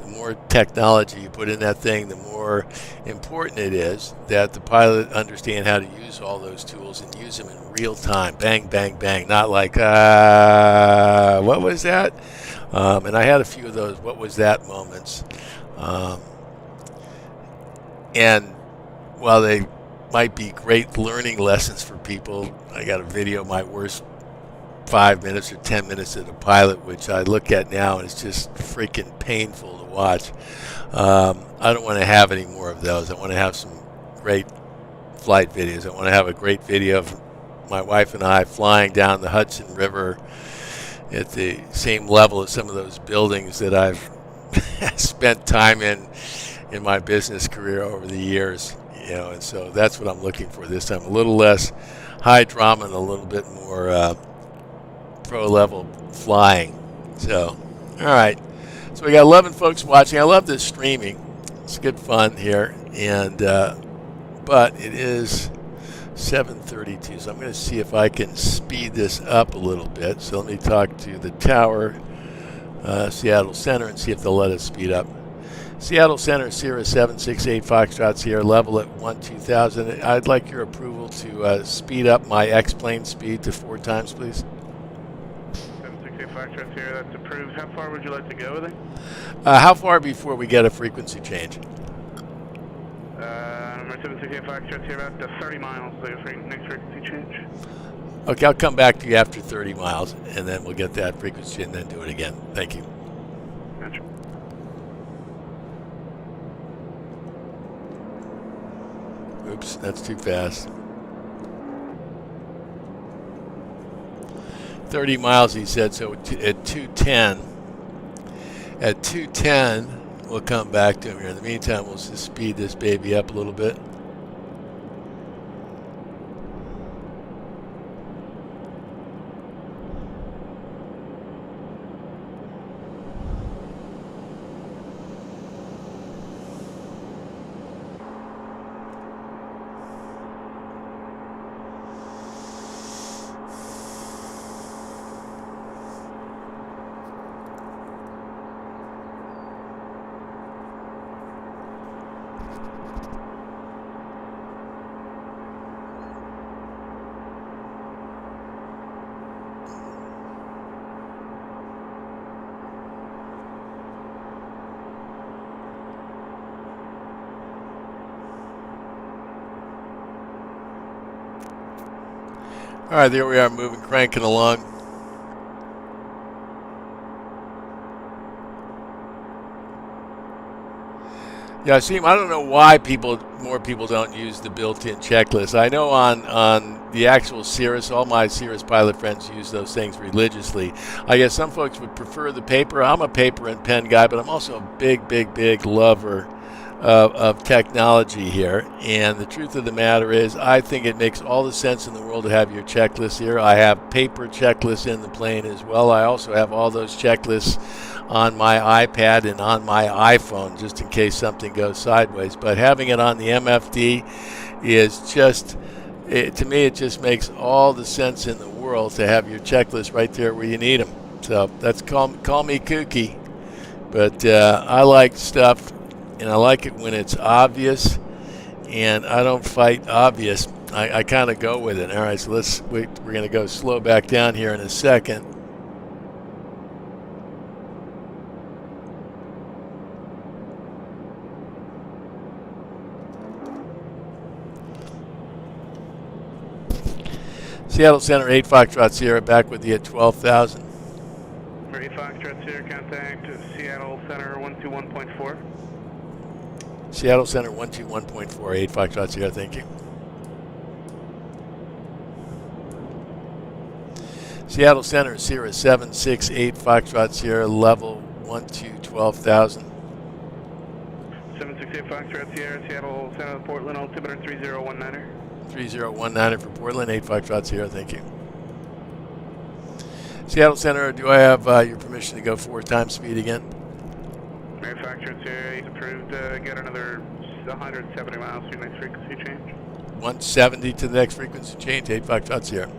more technology you put in that thing, the more important it is that the pilot understand how to use all those tools and use them in real time. Bang, bang, bang. Not like, what was that? And I had a few of those what was that moments. And while they might be great learning lessons for people, I got a video of my worst 5 minutes or 10 minutes of the pilot, which I look at now and it's just freaking painful to watch. I don't want to have any more of those. I want to have some great flight videos. I want to have a great video of my wife and I flying down the Hudson River at the same level as some of those buildings that I've spent time in in my business career over the years, and so that's what I'm looking for this time. A little less high drama and a little bit more pro level flying. So, all right. So we got 11 folks watching. I love this streaming. It's good fun here, and but it is 7:32, so I'm going to see if I can speed this up a little bit. So let me talk to the tower, Seattle Center, and see if they'll let us speed up. Seattle Center, Sierra 768 Foxtrot Sierra, level at 12,000. I'd like your approval to speed up my X-plane speed to 4 times, please. 768 Foxtrot Sierra, that's approved. How far would you like to go with it? How far before we get a frequency change? Number 768 Foxtrot Sierra, about 30 miles, so next frequency change. Okay, I'll come back to you after 30 miles, and then we'll get that frequency and then do it again. Thank you. Gotcha. Oops, that's too fast. 30 miles, he said, so at 210. At 210, we'll come back to him here. In the meantime, we'll just speed this baby up a little bit. All right, there we are, moving, cranking along. Yeah, see, I don't know why more people don't use the built-in checklist. I know on the actual Cirrus, all my Cirrus pilot friends use those things religiously. I guess some folks would prefer the paper. I'm a paper and pen guy, but I'm also a big lover of technology here. And the truth of the matter is, I think it makes all the sense in the world to have your checklist here. I have paper checklists in the plane as well. I also have all those checklists on my iPad and on my iPhone, just in case something goes sideways. But having it on the MFD is just, to me, it just makes all the sense in the world to have your checklist right there where you need them. So that's call me kooky, but I like stuff, and I like it when it's obvious, and I don't fight obvious. I kind of go with it. All right, so we're going to go slow back down here in a second. Seattle Center, 8 Foxtrot Sierra, back with you at 12,000. 8 Foxtrot Sierra, contact Seattle Center 121.4. Seattle Center 121.4, 8 Foxtrot Sierra, thank you. Seattle Center, Sierra 768 Foxtrot Sierra, level 12,000. 768 Foxtrot Sierra, Seattle Center, Portland, altimeter 3019er. 3019 for Portland, 8 Foxtrot Sierra, thank you. Seattle Center, do I have your permission to go 4 times speed again? Manufacturer Sierra, he's approved. Get another 170 miles to your next frequency change. 170 to the next frequency change, 8 Foxtrot Sierra.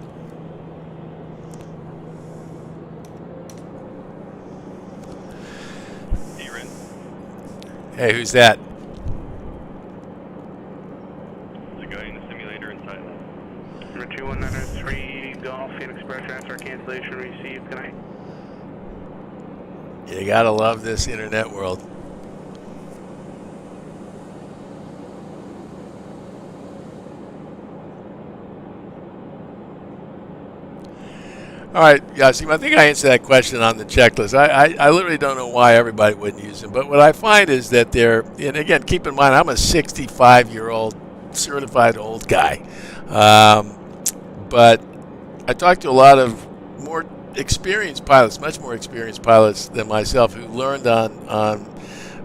Hey, who's that? There's a guy in the simulator inside. Number 2193 Golf Phoenix Express transfer cancellation received tonight. You gotta love this internet world. All right, Yasim, I think I answered that question on the checklist. I literally don't know why everybody wouldn't use them, but what I find is that they're, and again, keep in mind, I'm a 65-year-old certified old guy. But I talked to a lot of more experienced pilots, much more experienced pilots than myself, who learned on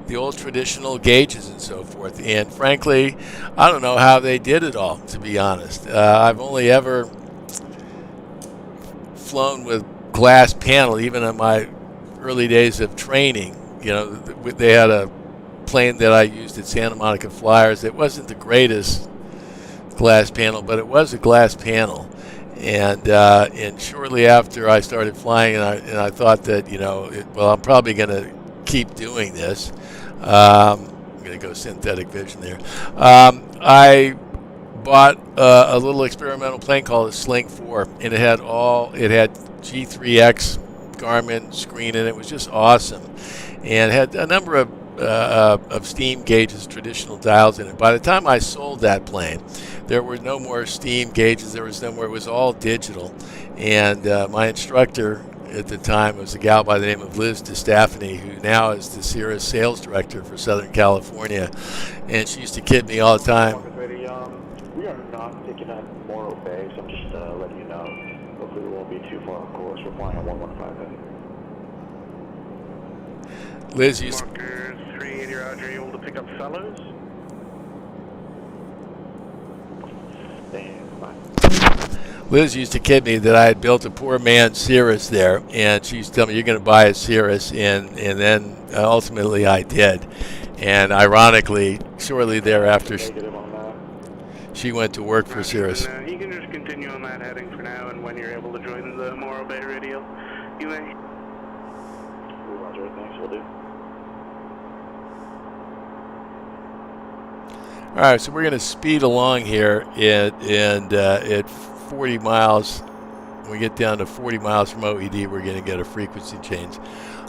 the old traditional gauges and so forth. And frankly, I don't know how they did it all, to be honest. I've only ever flown with glass panel, even in my early days of training. You know, they had a plane that I used at Santa Monica Flyers. It wasn't the greatest glass panel, but it was a glass panel. And shortly after I started flying, and I thought that, you know, well, I'm probably going to keep doing this. I'm going to go synthetic vision there. I bought a little experimental plane called a Sling 4, and it had G3X Garmin screen, and it was just awesome. And had a number of steam gauges, traditional dials in it. By the time I sold that plane, there were no more steam gauges. There was no more. It was all digital. And my instructor at the time was a gal by the name of Liz DeStaffany, who now is the Cirrus sales director for Southern California. And she used to kid me all the time. We are not picking up Morro Bay, so I'm just letting you know. Hopefully we won't be too far off course. We're flying on 115 heavy. Liz used Marker 380 Roger, you able to pick up fellows? Liz used to kid me that I had built a poor man's Cirrus there, and she used to tell me, you're going to buy a Cirrus, and then ultimately I did. And ironically, shortly thereafter, she went to work for Cirrus. You can just continue on that heading for now, and when you're able to join the Morro Bay radio, you may. Roger, thanks, we'll do. All right, so we're going to speed along here, at 40 miles. When we get down to 40 miles from OED, we're going to get a frequency change.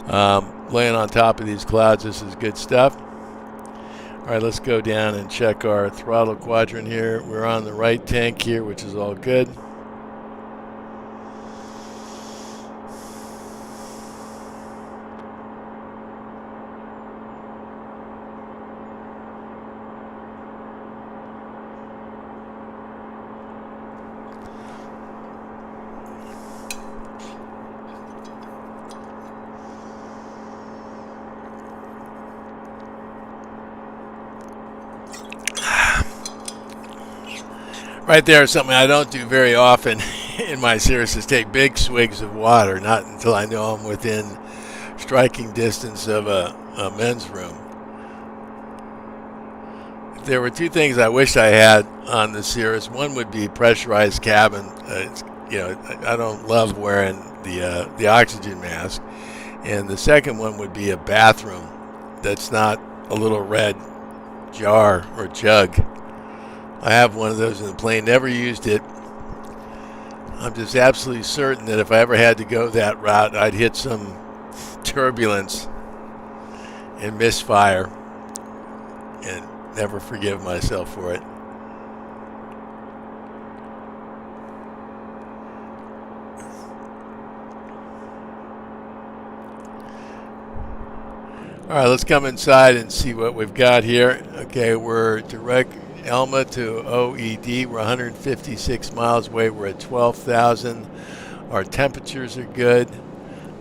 Laying on top of these clouds, this is good stuff. All right, let's go down and check our throttle quadrant here. We're on the right tank here, which is all good. Right there is something I don't do very often in my Cirrus, is take big swigs of water, not until I know I'm within striking distance of a men's room. There were two things I wish I had on the Cirrus. One would be pressurized cabin. I don't love wearing the oxygen mask. And the second one would be a bathroom that's not a little red jar or jug. I have one of those in the plane, never used it. I'm just absolutely certain that if I ever had to go that route, I'd hit some turbulence and misfire and never forgive myself for it. All right, let's come inside and see what we've got here. Okay, we're direct Elma to OED. We're 156 miles away. We're at 12,000. Our temperatures are good.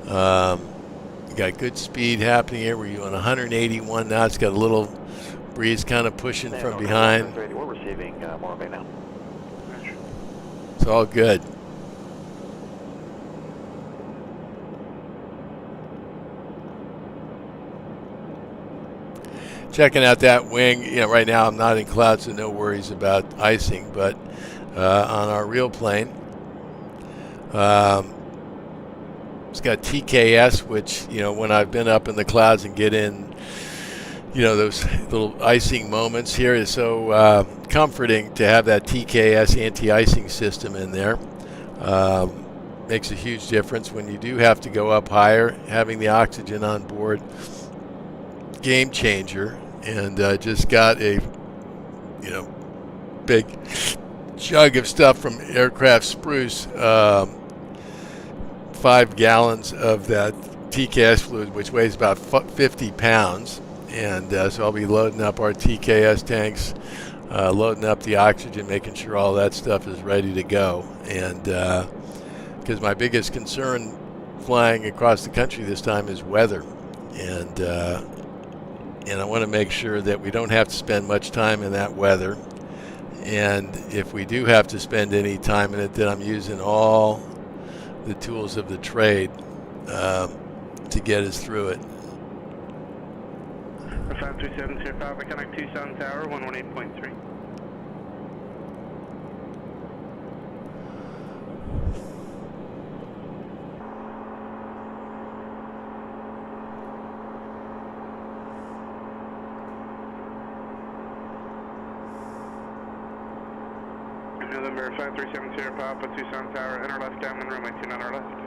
We got good speed happening here. We're doing 181 knots. Got a little breeze kind of pushing from behind. We're receiving Morro Bay now. It's all good. Checking out that wing, right now I'm not in clouds, so no worries about icing, but on our real plane, it's got TKS, which, when I've been up in the clouds and get in, those little icing moments here, is so comforting to have that TKS anti-icing system in there. Makes a huge difference when you do have to go up higher. Having the oxygen on board, game changer. And just got a, big jug of stuff from Aircraft Spruce, 5 gallons of that TKS fluid, which weighs about 50 pounds. And so I'll be loading up our TKS tanks, loading up the oxygen, making sure all that stuff is ready to go. And because my biggest concern flying across the country this time is weather. And and I want to make sure that we don't have to spend much time in that weather. And if we do have to spend any time in it, then I'm using all the tools of the trade to get us through it. 5370 connect Tucson Tower 118.3. November 5370 Papa Tucson Tower, enter left downwind runway 29 our left.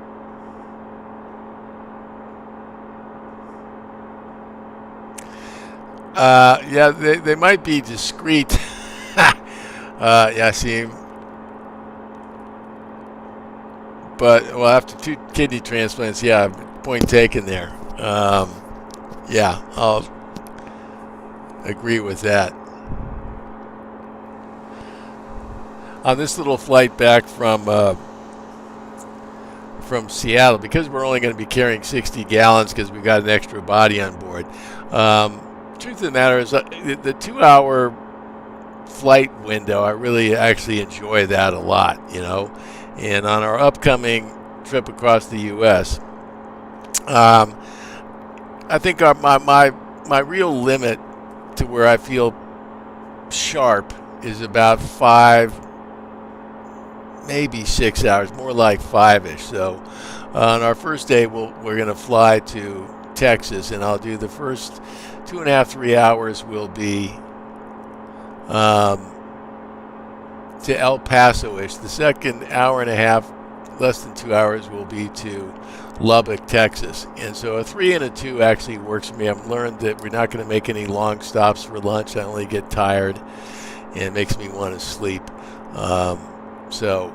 Yeah, they might be discreet. Yeah, see. But, well, after 2 kidney transplants, yeah, point taken there. Yeah, I'll agree with that. On this little flight back from Seattle, because we're only going to be carrying 60 gallons because we've got an extra body on board. Truth of the matter is, the 2-hour flight window, I really actually enjoy that a lot, you know. And on our upcoming trip across the U.S., I think my real limit to where I feel sharp is about 5, maybe 6 hours, more like 5-ish. So on our first day, we're going to fly to Texas, and I'll do the first 2.5, 3 hours will be to El Paso-ish. The second hour and a half, less than 2 hours, will be to Lubbock, Texas. And so a 3 and a 2 actually works for me. I've learned that we're not going to make any long stops for lunch. I only get tired, and it makes me want to sleep. So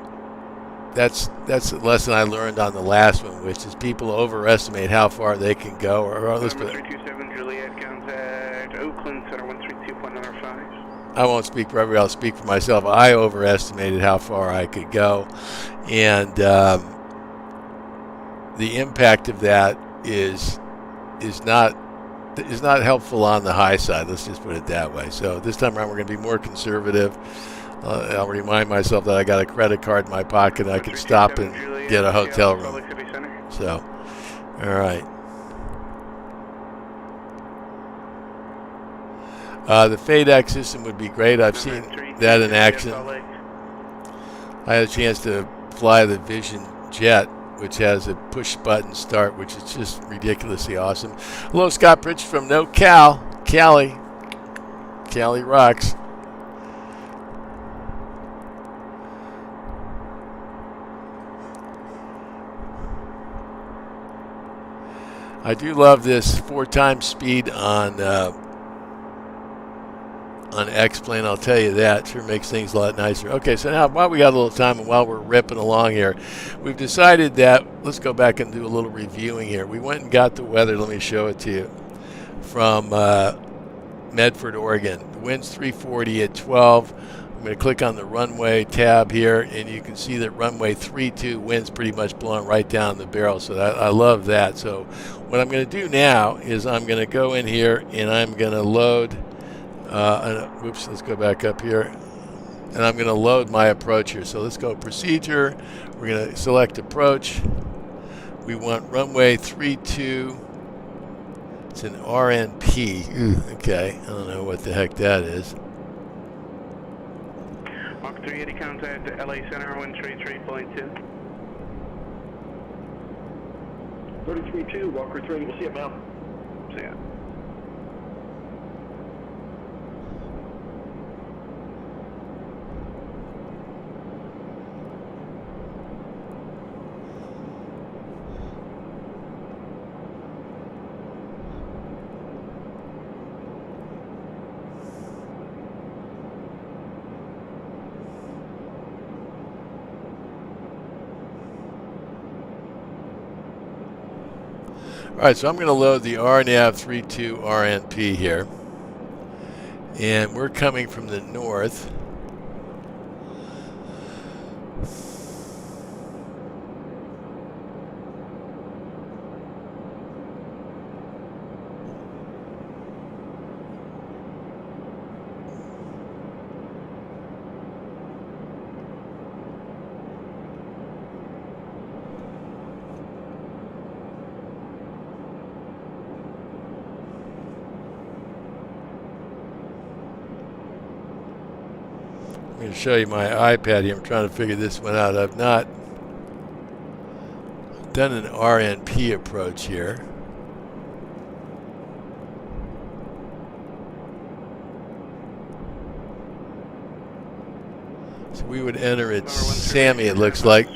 that's a lesson I learned on the last one, which is people overestimate how far they can go. Or let's put 327 Juliet, contact Oakland Center 132.95. I won't speak for everybody. I'll speak for myself. I overestimated how far I could go, and the impact of that is not helpful on the high side. Let's just put it that way. So this time around, we're going to be more conservative. I'll remind myself that I got a credit card in my pocket. I can stop and get a hotel room. So, all right. The FADEX system would be great. I've seen that in action. I had a chance to fly the Vision Jet, which has a push-button start, which is just ridiculously awesome. Hello, Scott Pritch from NoCal. Cali rocks. I do love this 4 times speed on X-Plane, I'll tell you that. Sure makes things a lot nicer. Okay, so now while we got a little time and while we're ripping along here, we've decided that, let's go back and do a little reviewing here. We went and got the weather, let me show it to you, from Medford, Oregon. The wind's 340 at 12. I'm going to click on the runway tab here, and you can see that runway 32 wind's pretty much blowing right down the barrel, so I love that. So what I'm going to do now is I'm going to go in here and I'm going to load, whoops, let's go back up here, and I'm going to load my approach here. So let's go procedure, we're going to select approach, we want runway 32, it's an RNP, okay, I don't know what the heck that is. Mach 380 contact LA Center 133.2. 33.2, Walker 3, we'll see it now. See ya. All right, so I'm going to load the RNAV 32 RNP here. And we're coming from the north. I'm going to show you my iPad here. I'm trying to figure this one out. I've not done an RNP approach here. So we would enter at Sammy, it looks like.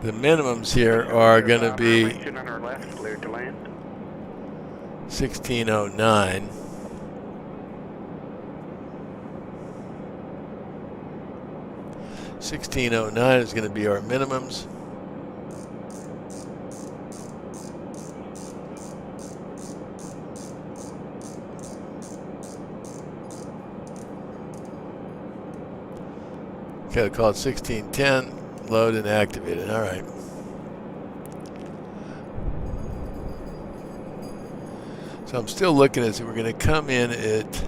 The minimums here are going to be 1609. $1609 is going to be our minimums. Okay, I'll call it 1610. Load and activate it. All right. So I'm still looking at it. We're going to come in at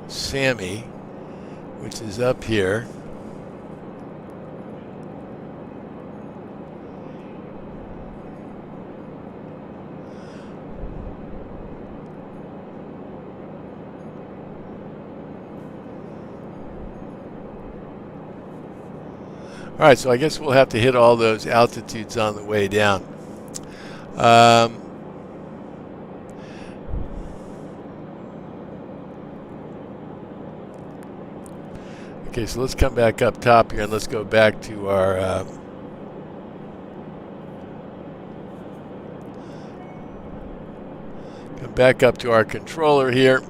Sammy, which is up here. All right, so I guess we'll have to hit all those altitudes on the way down. Okay, so let's come back up top here and let's go back to our come back up to our controller here.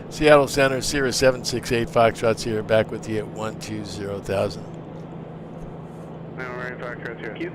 Seattle Center, Sierra 768 Foxtrot Sierra, back with you at 120,000. All right, Foxtrot Sierra. Thank you.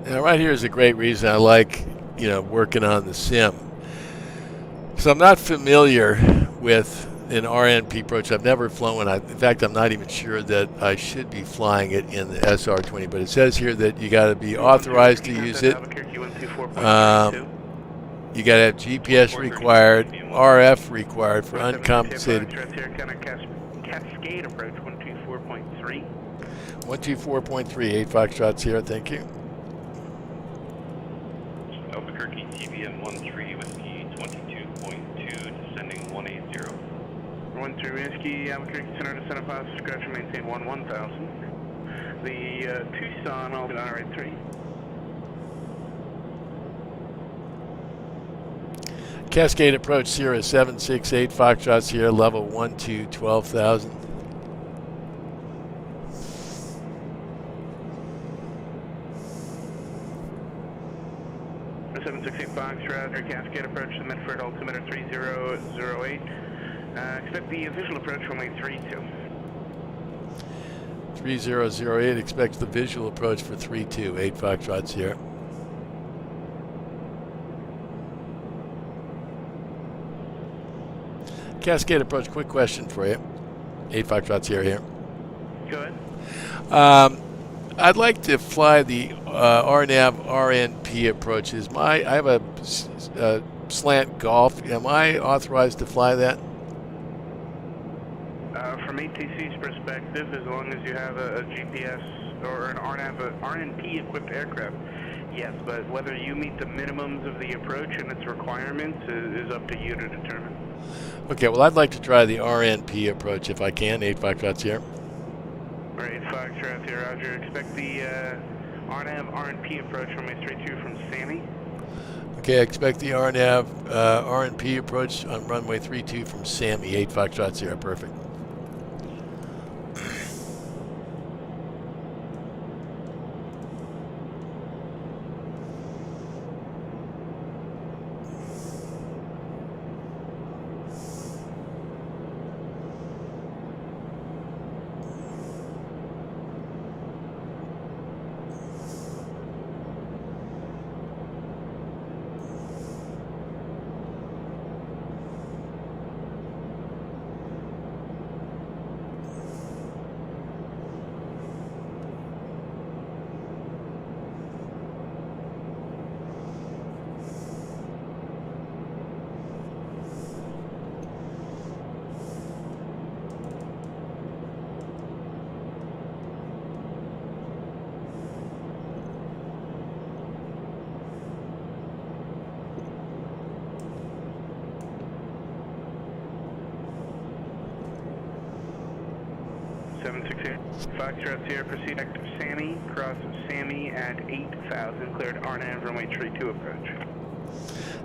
Now, right here is a great reason I like, working on the sim. So I'm not familiar with an RNP approach. I've never flown one. In fact, I'm not even sure that I should be flying it in the SR20. But it says here that you got to be authorized to use it. You got to have GPS required, RF required for uncompensated. Cascade approach 124.3. 124.3, 8 Foxtrot Sierra. Thank you. Albuquerque TBM 13 Whiskey 22.2 descending 180. 13 Whiskey Albuquerque Center to Center Pass scratch and maintain 11,000. The Tucson I'll be on right 3. Cascade approach Sierra 768 Foxtrot Sierra level 12 12,000. Foxtrot, Cascade approach to Medford altimeter 3008. Expect the visual approach runway 32. 3008 expects the visual approach for 32, 8 Foxtrot Sierra. Cascade approach, quick question for you. 8 Foxtrot Sierra here. Go ahead. I'd like to fly the RNAV RNP approaches. I have a slant Golf. Am I authorized to fly that? From ATC's perspective, as long as you have a GPS or an RNP equipped aircraft, yes, but whether you meet the minimums of the approach and its requirements is up to you to determine. Okay, well, I'd like to try the RNP approach if I can. 8 Foxtrot Sierra. Right, Foxtrot here, Roger. Expect the RNAV RNP approach runway 32 from Sammy. Okay, I expect the RNAV RNP approach on runway 32 from Sammy. 8 Foxtrot Sierra. Perfect. Foxtrot Sierra, proceed back to Sammy, cross Sammy at 8,000, cleared RNAV runway 32 approach.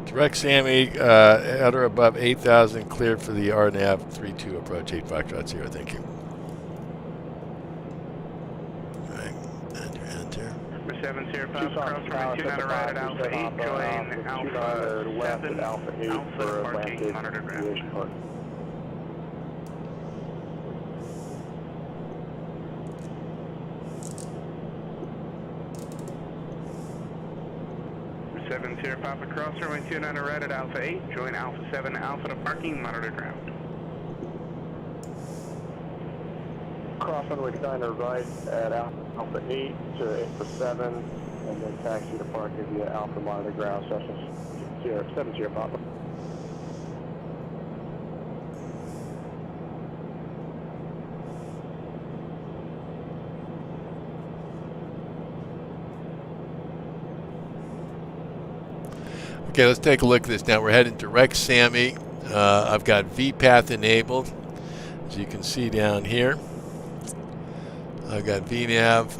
Direct Sammy, at or above 8,000, cleared for the RNAV 32 approach, 8 Foxtrot Sierra, thank you. All right, enter. For 7 Sierra Pop, cross runway 29 right at Alpha 8, join Alpha 7, Alpha parking, monitor ground. 7 Sierra Papa cross runway 29 right at Alpha 8, join Alpha 7 Alpha to parking, monitor ground. Cross runway 29 right at Alpha 8 to 8 for 7, and then taxi to parking via Alpha monitor ground, 7 Sierra Papa. Okay, let's take a look at this now. We're heading direct Sammy. I've got VPath enabled, as you can see down here. I've got VNav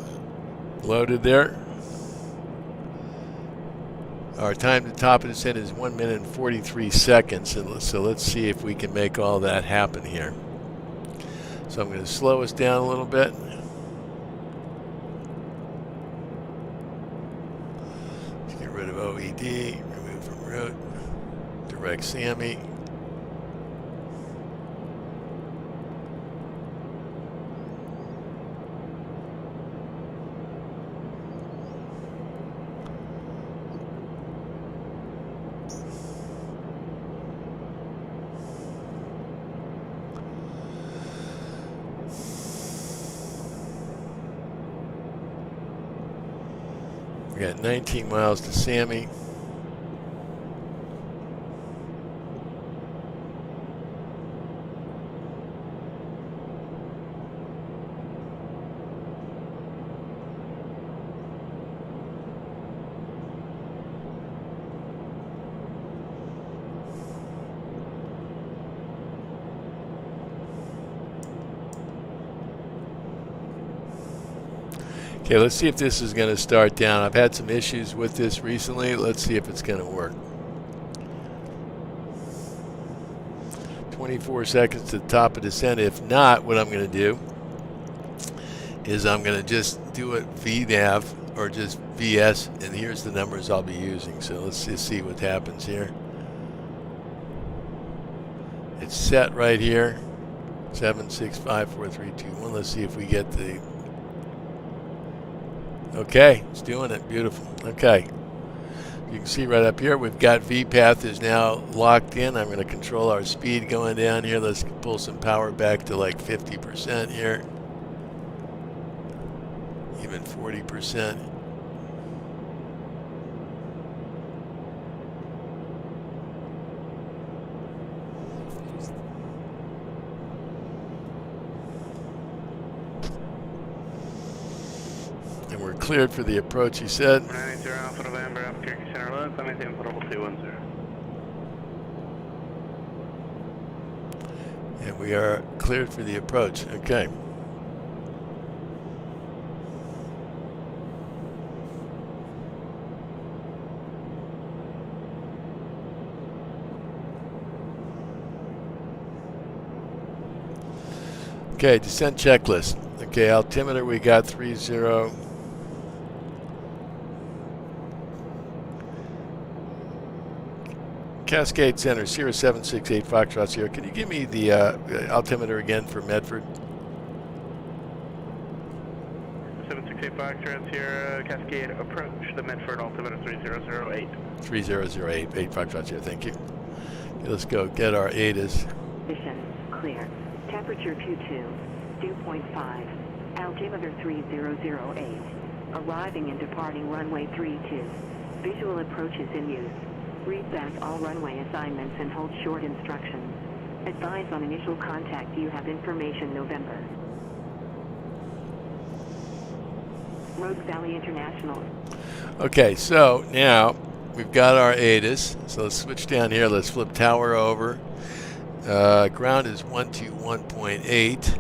loaded there. Our time to top of descent is 1 minute and 43 seconds, and so let's see if we can make all that happen here. So I'm going to slow us down a little bit. Let's get rid of OED. Route, direct Sammy. We got 19 miles to Sammy. Okay, let's see if this is going to start down. I've had some issues with this recently. Let's see if it's going to work. 24 seconds to the top of descent. If not, what I'm going to do is I'm going to just do it VNav or just VS, and here's the numbers I'll be using. So let's just see what happens here. It's set right here. 7, 6, 5, 4, 3, 2, 1. Let's see if we get the... Okay, it's doing it. Beautiful. Okay. You can see right up here, we've got VPath is now locked in. I'm going to control our speed going down here. Let's pull some power back to like 50% here. Even 40%. And we're cleared for the approach, he said. 980 Alpha November, Albuquerque Center Load, let me see input level 210. And we are cleared for the approach. Okay. Okay, descent checklist. Okay, altimeter we got 30. Cascade Center, Sierra 768 Foxtrot Sierra. Can you give me the altimeter again for Medford? 768 Foxtrot Sierra, Cascade approach, the Medford altimeter 3008. 3008, 8 Foxtrot Sierra, thank you. Okay, let's go get our ATIS. Condition clear. Temperature Q2, dew point 5. Altimeter 3008. Arriving and departing runway 32. Visual approaches in use. Read back all runway assignments and hold short instructions. Advise on initial contact. You have information November. Rogue Valley International. Okay, so now we've got our ATIS. So let's switch down here. Let's flip tower over. Ground is 121.8.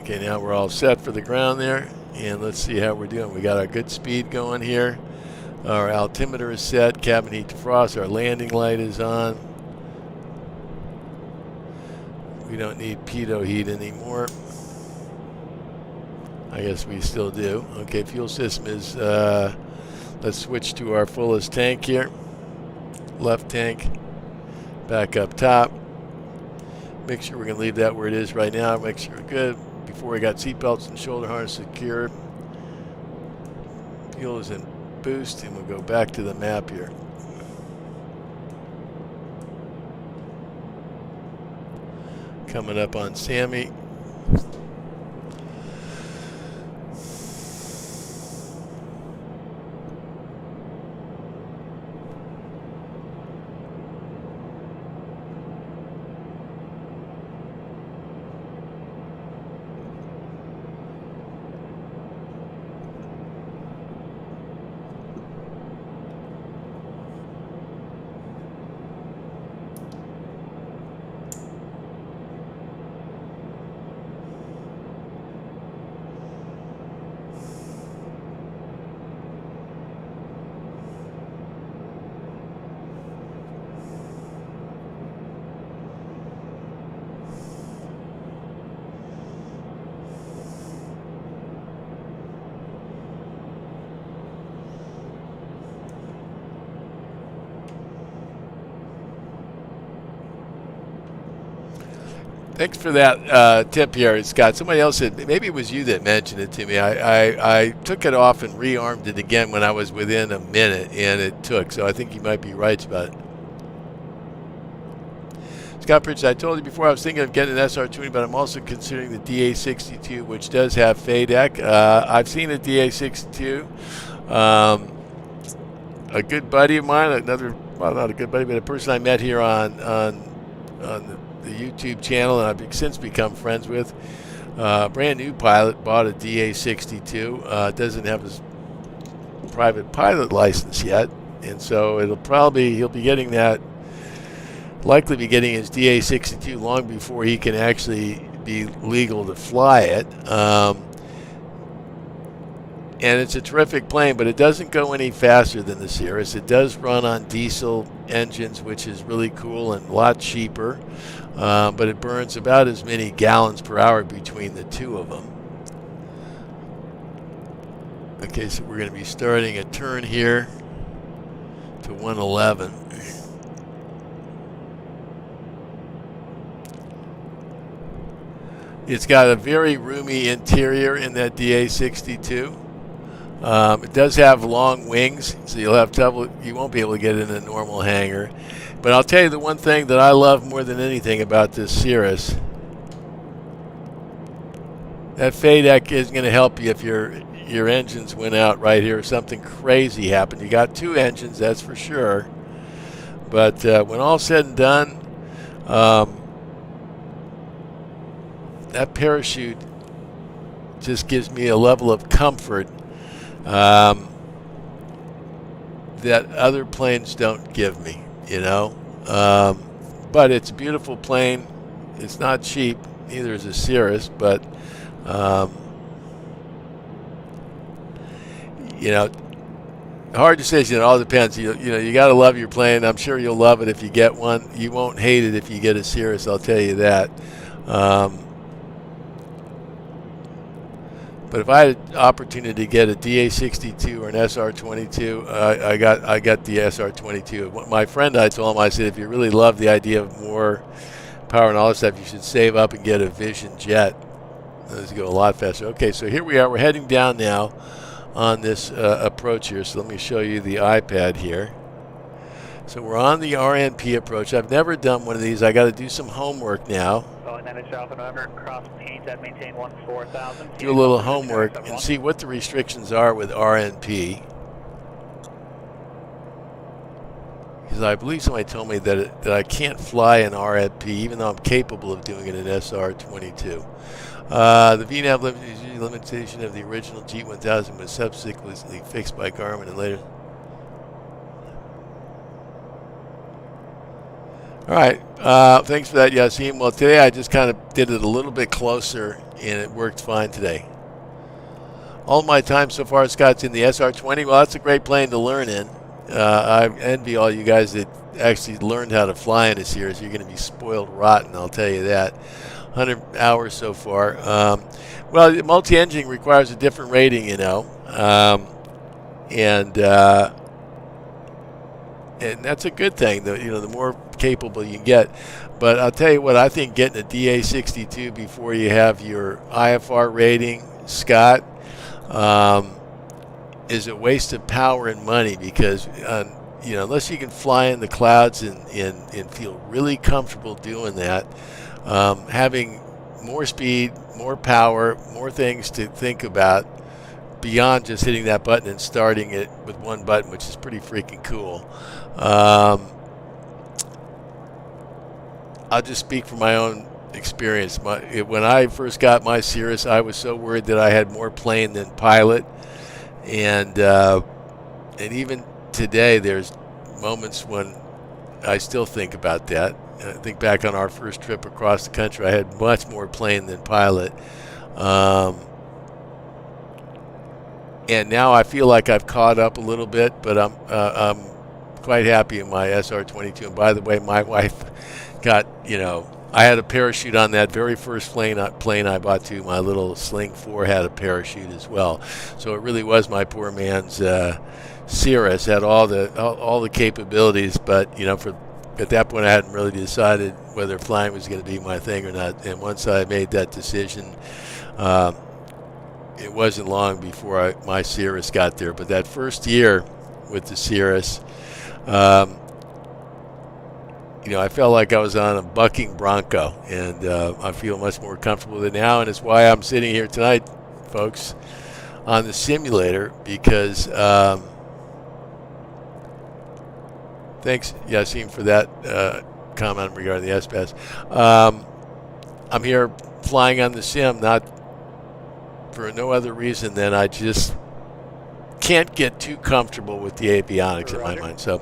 Okay, now we're all set for the ground there, and let's see how we're doing. We got our good speed going here. Our altimeter is set, cabin heat defrost, our landing light is on. We don't need pitot heat anymore. I guess we still do. Okay, fuel system is, let's switch to our fullest tank here. Left tank, back up top. Make sure we're going to leave that where it is right now. Make sure we're good. Before we got seatbelts and shoulder harness secured. Fuel is in boost, and we'll go back to the map here. Coming up on Sammy. Thanks for that tip here, Scott. Somebody else said, maybe it was you that mentioned it to me. I took it off and rearmed it again when I was within a minute, and it took. So I think you might be right about it. Scott Pritchett, I told you before I was thinking of getting an SR20, but I'm also considering the DA62, which does have FADEC. I've seen a DA62. A good buddy of mine, well, not a good buddy, but a person I met here on the YouTube channel, and I've since become friends with. Brand new pilot, bought a DA62. Doesn't have his private pilot license yet, and so he'll be getting that. Likely be getting his DA62 long before he can actually be legal to fly it. And it's a terrific plane, but it doesn't go any faster than the Cirrus. It does run on diesel engines, which is really cool and a lot cheaper, but it burns about as many gallons per hour between the two of them. Okay, so we're going to be starting a turn here to 111. It's got a very roomy interior in that DA62. It does have long wings, so you won't be able to get in a normal hangar. But I'll tell you the one thing that I love more than anything about this Cirrus. That FADEC is going to help you if your engines went out right here or something crazy happened. You got two engines, that's for sure. But when all's said and done, that parachute just gives me a level of comfort that other planes don't give me, you know. But it's a beautiful plane. It's not cheap, neither is a Cirrus, but you know, hard to say. It all depends. You know, you got to love your plane. I'm sure you'll love it if you get one. You won't hate it if you get a Cirrus, I'll tell you that. But if I had an opportunity to get a DA62 or an SR22, I got the SR22. My friend, I told him, I said, if you really love the idea of more power and all this stuff, you should save up and get a Vision Jet. Those go a lot faster. Okay, so here we are. We're heading down now on this approach here. So let me show you the iPad here. So we're on the RNP approach. I've never done one of these. I got to do some homework now. Alpha November, cross paint at maintain 14,000. Do a little homework and see what the restrictions are with RNP. Because I believe somebody told me that I can't fly an RNP even though I'm capable of doing it in SR22. The VNAV limitation of the original G1000 was subsequently fixed by Garmin and later. All right, thanks for that, Yassine. Well, today I just kind of did it a little bit closer and it worked fine today. All my time so far, Scott's in the SR-20. Well, that's a great plane to learn in. I envy all you guys that actually learned how to fly in a Cirrus. You're going to be spoiled rotten, I'll tell you that. 100 hours so far. Well, multi-engine requires a different rating, you know, and that's a good thing. The more capable you get. But I'll tell you what, I think getting a DA62 before you have your IFR rating, Scott, is a waste of power and money because, unless you can fly in the clouds and feel really comfortable doing that, having more speed, more power, more things to think about beyond just hitting that button and starting it with one button, which is pretty freaking cool. I'll just speak from my own experience. When I first got my Cirrus, I was so worried that I had more plane than pilot, and even today, there's moments when I still think about that. I think back on our first trip across the country, I had much more plane than pilot, and now I feel like I've caught up a little bit, but I'm quite happy in my SR-22. And by the way, my wife got, I had a parachute on that very first plane I bought too. My little Sling 4 had a parachute as well. So it really was my poor man's Cirrus. Had all the capabilities, but at that point I hadn't really decided whether flying was going to be my thing or not. And once I made that decision, it wasn't long before my Cirrus got there. But that first year with the Cirrus, I felt like I was on a bucking bronco, and I feel much more comfortable with it now, and it's why I'm sitting here tonight, folks, on the simulator, because thanks, Yassine, for that comment regarding the S-Pass. I'm here flying on the sim, not for no other reason than I just can't get too comfortable with the avionics in my mind. So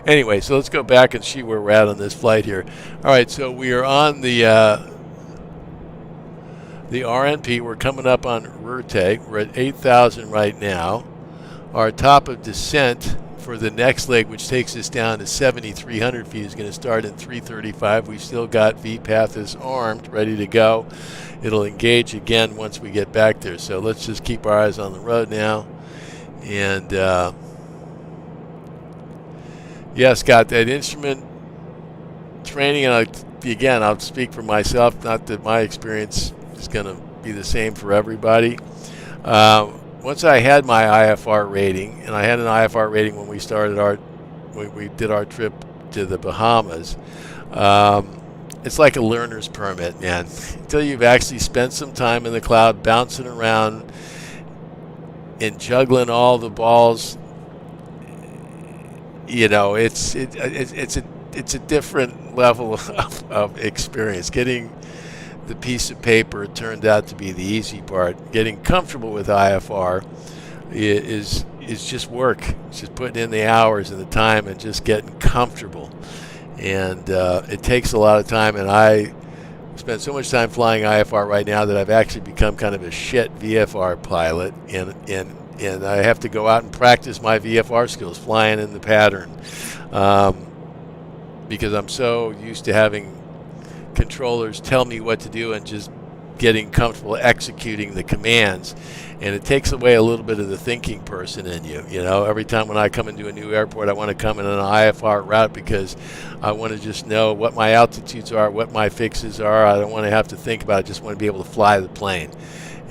anyway, so let's go back and see where we're at on this flight here. All right, so we are on the RNP. We're coming up on Rurte. We're at 8,000 right now. Our top of descent for the next leg, which takes us down to 7,300 feet, is going to start at 335. We've still got VPATH is armed, ready to go. It'll engage again once we get back there. So let's just keep our eyes on the road now. And yeah, Scott, that instrument training, and I'll speak for myself, not that my experience is going to be the same for everybody. Once I had my IFR rating, and I had an IFR rating when we did our trip to the Bahamas, it's like a learner's permit, man. Until you've actually spent some time in the cloud bouncing around and juggling all the balls, it's a different level of experience. Getting the piece of paper turned out to be the easy part. Getting comfortable with IFR is just work. It's just putting in the hours and the time and just getting comfortable. And it takes a lot of time, and I spend so much time flying IFR right now that I've actually become kind of a shit VFR pilot, and I have to go out and practice my VFR skills flying in the pattern, because I'm so used to having controllers tell me what to do and just getting comfortable executing the commands. And it takes away a little bit of the thinking person in you. Every time when I come into a new airport, I want to come in on an IFR route because I want to just know what my altitudes are, what my fixes are. I don't want to have to think about it. I just want to be able to fly the plane.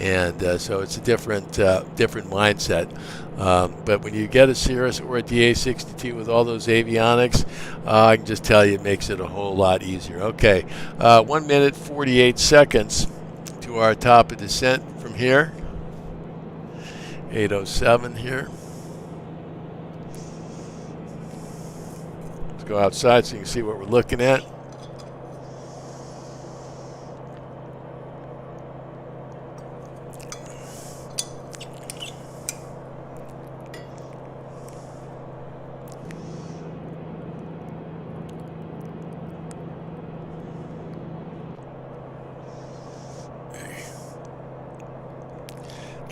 And so it's a different mindset. But when you get a Cirrus or a DA62 with all those avionics, I can just tell you it makes it a whole lot easier. Okay, 1 minute 48 seconds to our top of descent from here. 807 here. Let's go outside so you can see what we're looking at.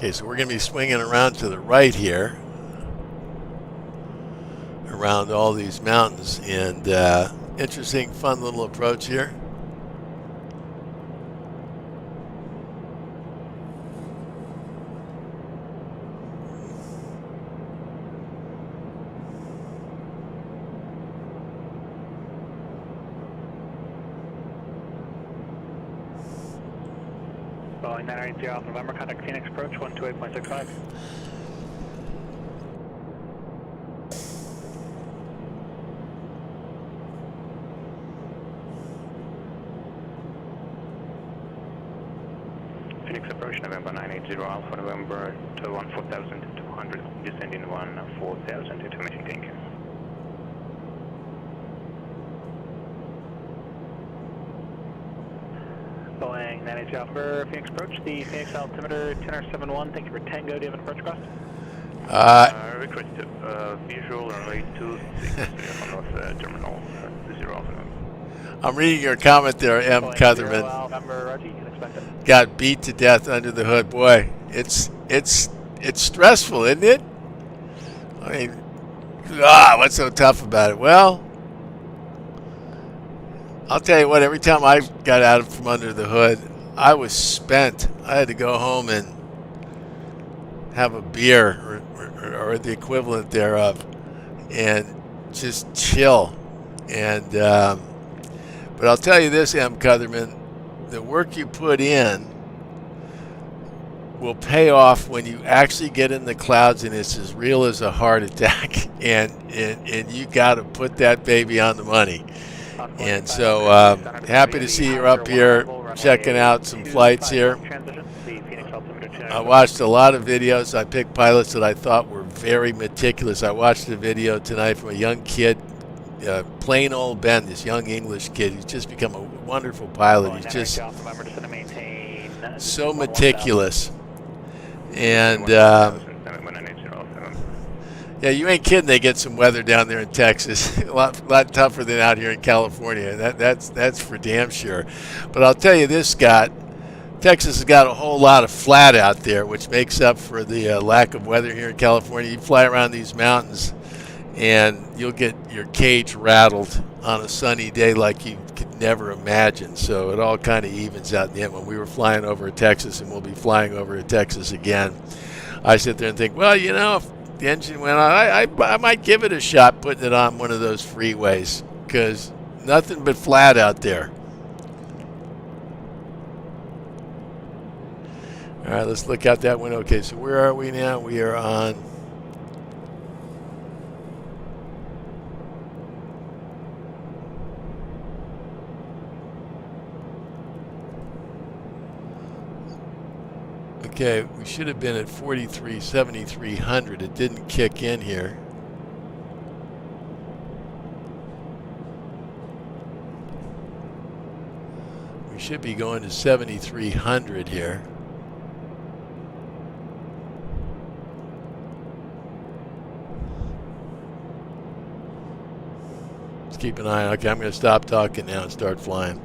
Okay, so we're going to be swinging around to the right here, around all these mountains, and interesting, fun little approach here. Boeing 980 Alpha November, contact Phoenix approach 128.65. Phoenix approach November 980 Alpha November to 14,200, descending 14,000, information, thank you. Boeing 980 Alpha Phoenix approach, the Phoenix altimeter 10R71, thank you for Tango, do you have an approach cross? Requested visual runway 26 on North Terminal 0 Alpha. I'm reading your comment there, M. Cutherman. Got beat to death under the hood. Boy, it's stressful, isn't it? I mean, what's so tough about it? Well, I'll tell you what, every time I got out from under the hood, I was spent. I had to go home and have a beer or the equivalent thereof and just chill. And but I'll tell you this, M. Cutherman, the work you put in will pay off when you actually get in the clouds and it's as real as a heart attack, and you got to put that baby on the money. And so happy to see you're up here checking out some flights here. I watched a lot of videos. I picked pilots that I thought were very meticulous. I watched a video tonight from a young kid, plain old Ben, this young English kid. He's just become a wonderful pilot. He's just so meticulous. And yeah, you ain't kidding. They get some weather down there in Texas. a lot tougher than out here in California. That's for damn sure. But I'll tell you this, Scott. Texas has got a whole lot of flat out there, which makes up for the lack of weather here in California. You fly around these mountains, and you'll get your cage rattled on a sunny day like you could never imagine. So it all kind of evens out in the end. When we were flying over Texas, and we'll be flying over Texas again, I sit there and think, well, you know, if the engine went on, I might give it a shot putting it on one of those freeways, because nothing but flat out there. All right, let's look out that window. Okay, so where are we now? We are on okay, we should have been at 7,300. It didn't kick in here. We should be going to 7,300 here. Let's keep an eye on. Okay, I'm going to stop talking now and start flying.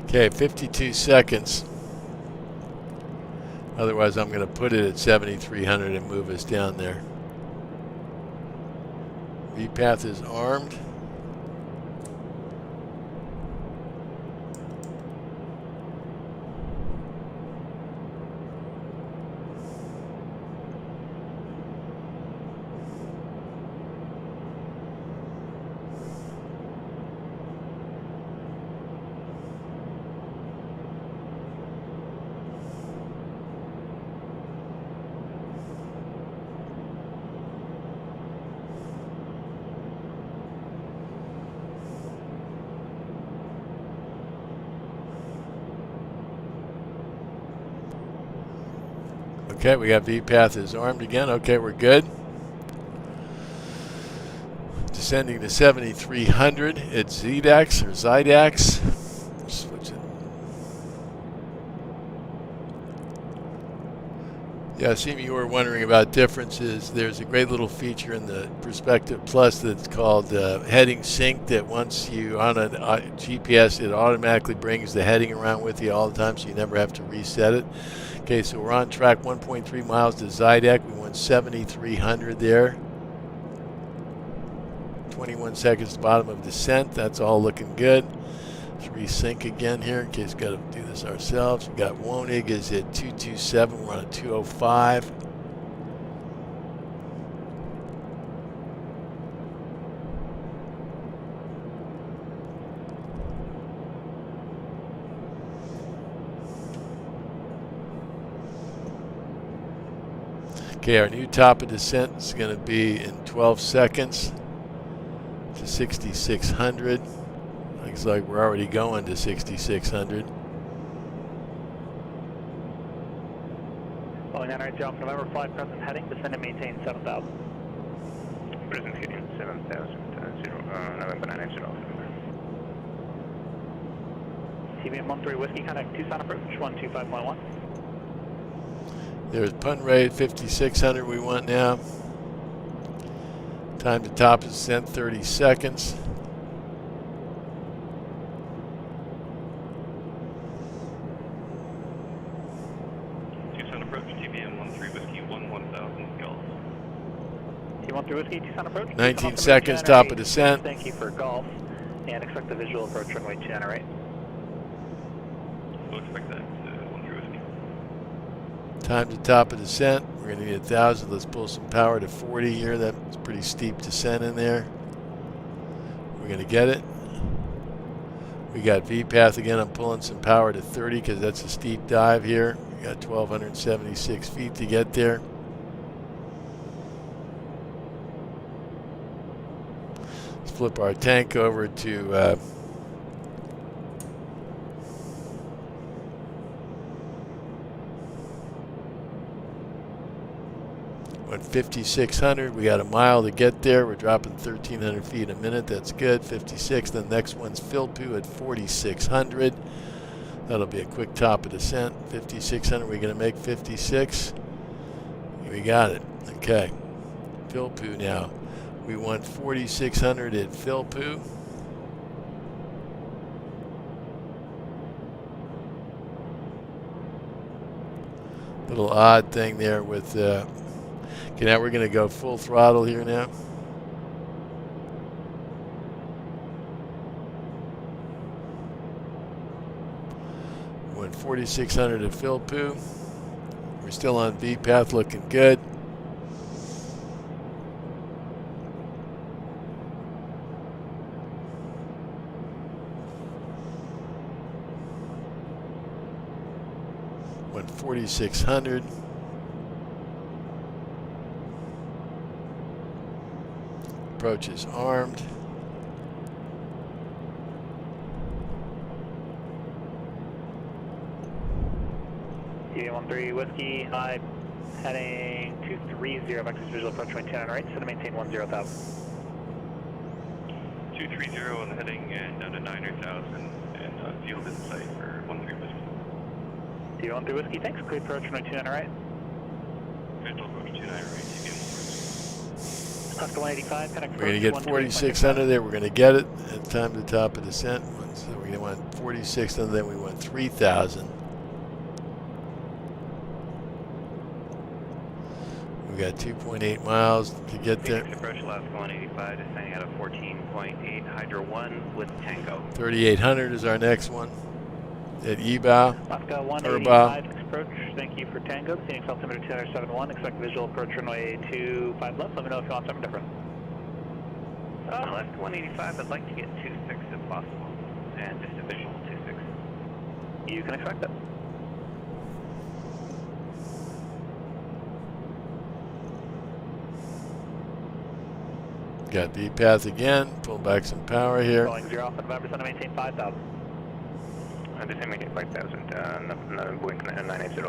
Okay, 52 seconds. Otherwise, I'm going to put it at 7,300 and move us down there. V-path is armed. Okay, we got V-path is armed again. Okay, we're good. Descending to 7,300 at ZDAX or ZIDAX. Switch it. Yeah, Seema, you were wondering about differences. There's a great little feature in the Perspective Plus that's called heading sync, that once you on a GPS, it automatically brings the heading around with you all the time, so you never have to reset it. Okay, so we're on track 1.3 miles to Zydek. We went 7,300 there. 21 seconds to the bottom of descent. That's all looking good. Let's resync again here in case we've got to do this ourselves. We've got Wonig is at 227. We're on a 205. Okay, our new top of descent is going to be in 12 seconds to 6,600. Looks like we're already going to 6,600. Following on right, Alpha November, fly present heading, descend and maintain 7,000. Present heading 7,000, November 980. TBM 13 Whiskey, contact Tucson approach, 125.1. There's pun rate 5,600 we want now. Time to top descent 30 seconds. Tucson approach, TBM 13 Whiskey, 1,000 Golf. T13 Whiskey, Tucson approach. 19 seconds, top of descent. Thank you for golf, and expect the visual approach runway 298. We'll expect that, 13 Whiskey. Time to top of descent. We're going to need 1,000. Let's pull some power to 40 here. That's pretty steep descent in there. We're going to get it. We got V-path again. I'm pulling some power to 30 because that's a steep dive here. We got 1,276 feet to get there. Let's flip our tank over to 5,600. We got a mile to get there. We're dropping 1,300 feet a minute. That's good. 56. The next one's Philpoo at 4,600. That'll be a quick top of descent. 5,600. We're going to make 56. We got it. Okay. Philpoo now. We want 4,600 at Philpoo. Little odd thing there with okay, now we're going to go full throttle here now. We went 4,600 at Philpoo. We're still on V-path, looking good. Went 4,600. Approach is armed. TBM 13 Whiskey, high, heading 230, vectors visual approach runway 10 on right, so to maintain 10,000. 230 on the heading and down to 9,000 and field in sight for 13 Whiskey. TBM 13 Whiskey, thanks. Clear approach runway 29 right. Visual approach 29 right, TBM 13. Oscar 185, connect. We're going to get 4,600 there. We're going to get it at time to top of descent. So we're going to want 4,600, then we want 3,000. We got 2.8 miles to get there. Approach Alaska 185, descending out of 14.8, Hydro 1 with Tango. 3,800 is our next one. At EBOW. Alaska 185, approach. Thank you for Tango. Phoenix altimeter 271. Expect visual approach runway 25 left. Let me know if you want something different. Alaska 185, I'd like to get 26 if possible. And just a visual 26. You can expect that. Got V-path again. Pull back some power here. Calling 0 Alpha November, send to maintain 5,000. Descend maintain 5,000, Boeing 980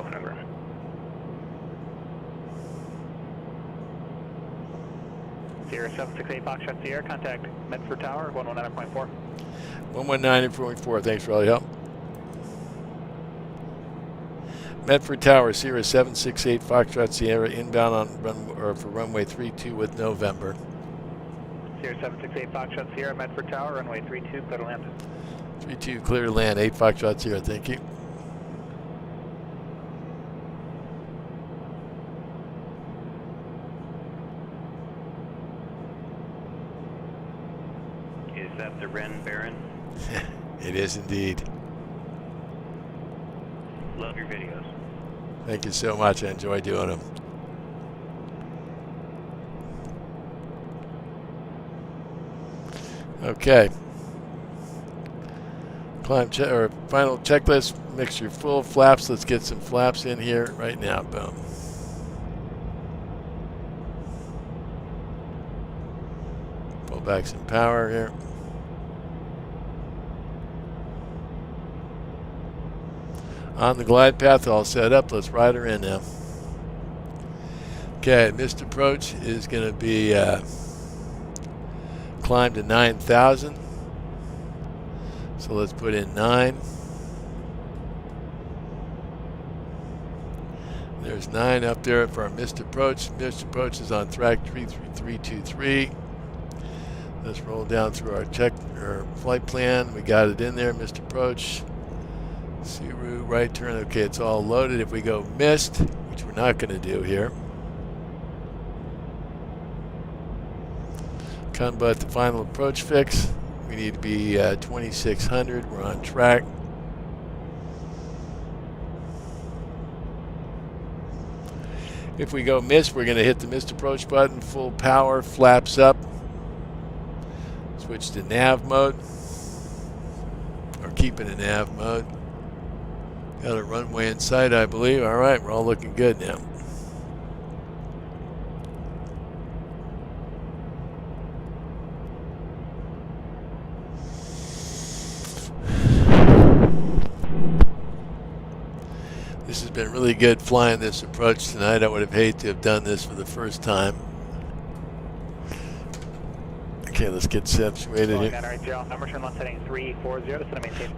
Sierra 768 Foxtrot Sierra, contact Medford Tower, 119.4. 119.4, thanks for all your help. Medford Tower, Sierra 768 Foxtrot Sierra, inbound on for runway 32 with November. Sierra 768 Foxtrot Sierra, Medford Tower, runway 32, clear to land. 32, clear to land, 8 Foxtrot Sierra, thank you. Is that the Ren Baron? It is indeed. Love your videos. Thank you so much. I enjoy doing them. Okay. Climb or final checklist. Mixture full. Flaps. Let's get some flaps in here right now. Boom. Pull back some power here. On the glide path, all set up. Let's ride her in now. Okay, missed approach is going to be climb to 9,000. So let's put in 9. There's 9 up there for our missed approach. Missed approach is on track 33323. Let's roll down through our flight plan. We got it in there, missed approach. Suru, right turn. Okay, it's all loaded. If we go missed, which we're not going to do here. Kanba at the final approach fix. We need to be 2600. We're on track. If we go missed, we're going to hit the missed approach button. Full power, flaps up. Switch to nav mode. Or keep it in nav mode. Got a runway in sight, I believe. All right, we're all looking good now. This has been really good flying this approach tonight. I would have hated to have done this for the first time. Okay, let's get situated here.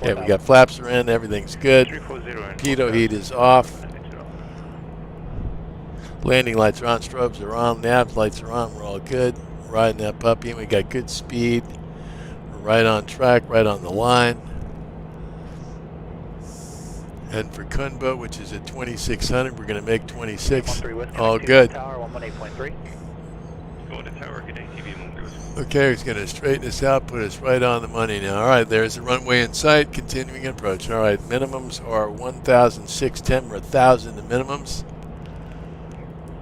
Okay, we got flaps are in, everything's good. Pitot heat is off. Landing lights are on, strobes are on, nav lights are on, we're all good. We're riding that puppy, and we got good speed. We're right on track, right on the line. Heading for Kunba, which is at 2600. We're going to make 26. All good. Okay, he's going to straighten us out, put us right on the money now. All right, there's the runway in sight, continuing approach. All right, minimums are 1,610. We're 1,000 the minimums.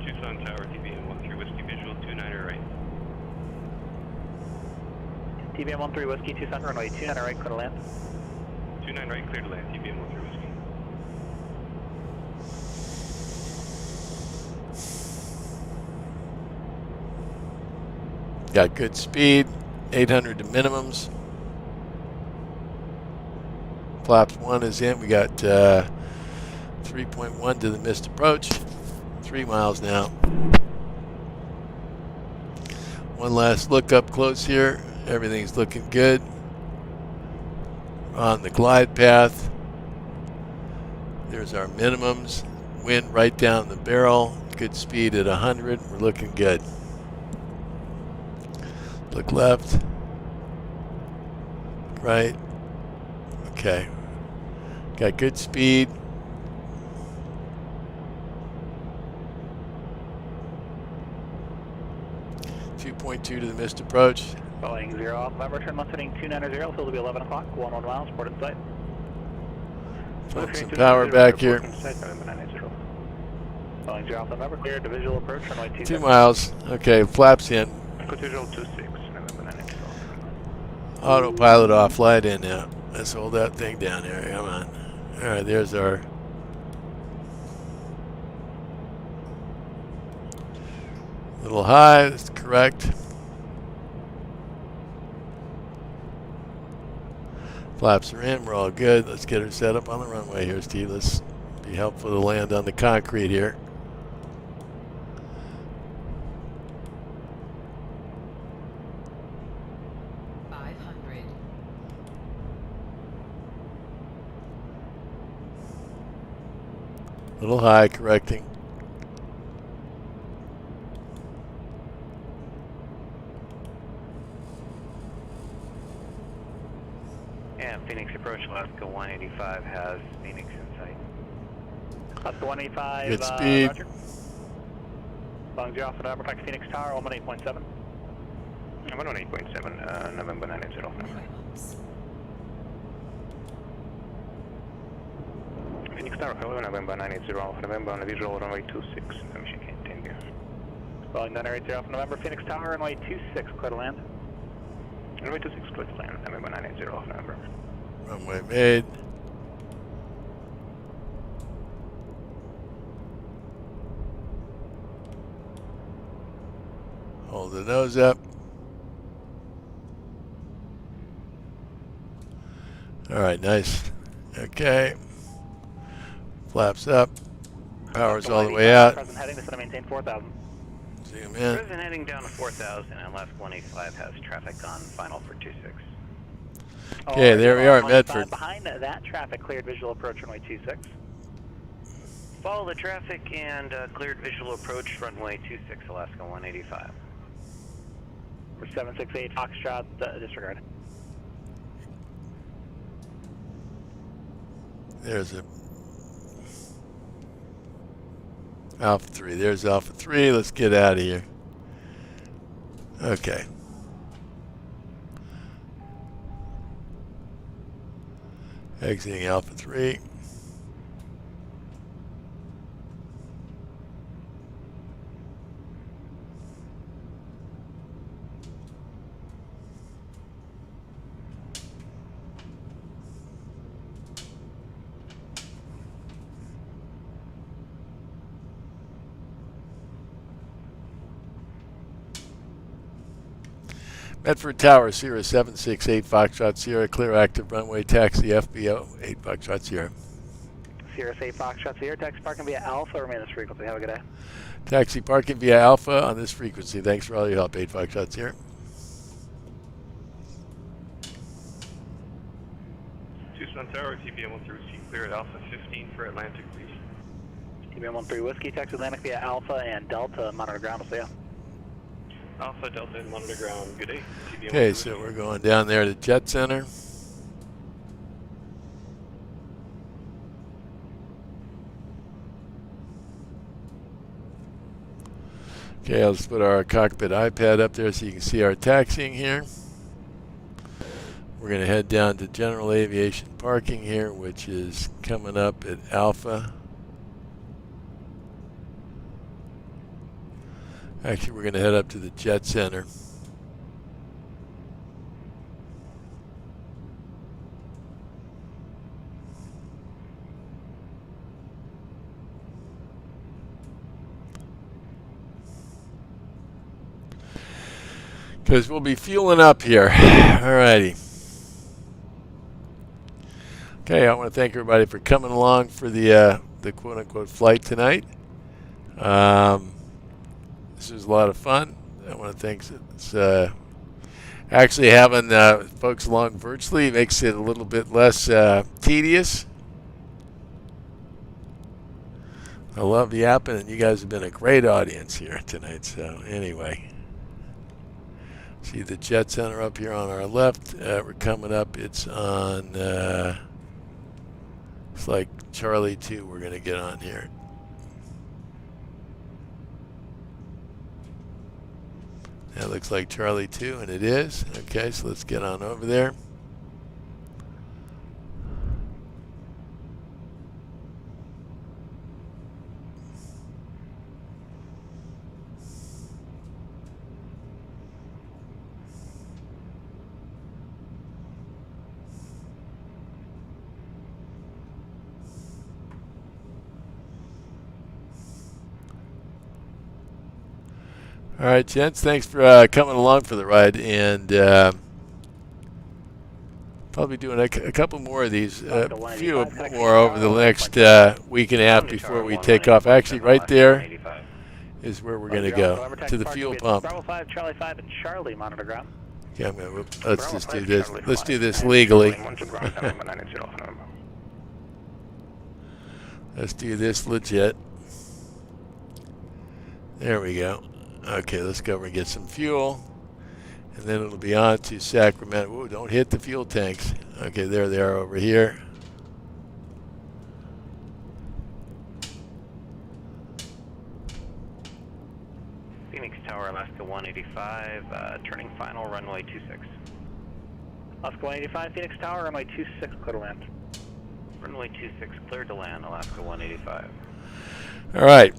Tucson Tower, TBM 13 Whiskey Visual, 29 right. TBM 13 Whiskey, Tucson, runway 29 right, clear to land. 29 right, clear to land, TBM 13 Whiskey. Got good speed, 800 to minimums. Flaps 1 is in. We got 3.1 to the missed approach. 3 miles now. One last look up close here. Everything's looking good. On the glide path. There's our minimums. Wind right down the barrel. Good speed at 100. We're looking good. Look left, right, okay. Got good speed. .2 to the missed approach. Boeing 0 off November, turn left heading 290, field will be 11 o'clock, 11 miles, port in sight. Put some power back here. Boeing 0 off November, clear to visual approach, runway 2 miles, okay, flaps in. Visual 26. Autopilot off, flight in now. Let's hold that thing down there, come on. All right, there's our little high, that's correct. Flaps are in, we're all good. Let's get her set up on the runway here, Steve. Let's be helpful to land on the concrete here. A little high, correcting. And Phoenix approach, Alaska 185 has Phoenix in sight. Alaska 185, Good speed. Roger. Long Alpha November, back to Phoenix Tower, 118.7. 118.7, November 980. Phoenix Tower, hello, November 980, Alpha November on the visual runway 26, permission continue. Following 980 Alpha November, Phoenix Tower, runway 26, clear to land. Runway 26, clear to land, November 980 Alpha November. Runway made. Hold the nose up. All right, nice. Okay. Flaps up. Power's all the way out. Present heading, this is to maintain 4,000. Zoom in. Present heading down to 4,000 and left 185 has traffic on final for 26. Okay, there we are at Medford. Behind that traffic, cleared visual approach runway 26. Follow the traffic and cleared visual approach runway 26, Alaska 185. For 768 Foxtrot, disregard. There's a Alpha 3. There's Alpha 3. Let's get out of here. Okay. Exiting Alpha 3. Medford Tower, Sierra 768 Foxtrot Sierra, clear active runway, taxi FBO 8 Foxtrot Sierra. Sierra 8 Foxtrot Sierra, taxi parking via Alpha, remain this frequency. Have a good day. Taxi parking via Alpha on this frequency. Thanks for all your help, 8 Foxtrot Sierra. Tucson Tower, TBM 13, clear at Alpha 15 for Atlantic, please. TBM 13 Whiskey, taxi Atlantic via Alpha and Delta, monitor ground, we'll see ya. Alpha, Delta, and monitor ground. Good day. TBM Okay, so we're going down there to Jet Center. Okay, let's put our cockpit iPad up there so you can see our taxiing here. We're going to head down to general aviation parking here, which is coming up at Alpha. Actually, we're going to head up to the Jet Center. Because we'll be fueling up here. Alrighty. Okay, I want to thank everybody for coming along for the quote-unquote flight tonight. This was a lot of fun. I want to thank actually having folks along virtually makes it a little bit less tedious. I love yapping, and you guys have been a great audience here tonight. So anyway, see the Jet Center up here on our left. We're coming up. It's on. It's like Charlie 2. We're going to get on here. That looks like Charlie 2, and it is. Okay, so let's get on over there. All right, gents, thanks for coming along for the ride, and probably doing a couple more of these, a few more over the next week and a half before we take off. Actually, right there is where we're going to go, to the fuel pump. Bravo 5, Charlie 5, and Charlie, monitor ground. Okay, let's just do this. Let's do this legally. Let's do this legit. There we go. Okay, let's go over and get some fuel. And then it'll be on to Sacramento. Ooh, don't hit the fuel tanks. Okay, there they are over here. Phoenix Tower, Alaska 185, turning final, runway 26. Alaska 185, Phoenix Tower, runway 26, clear to land. Runway 26, cleared to land, Alaska 185. All right.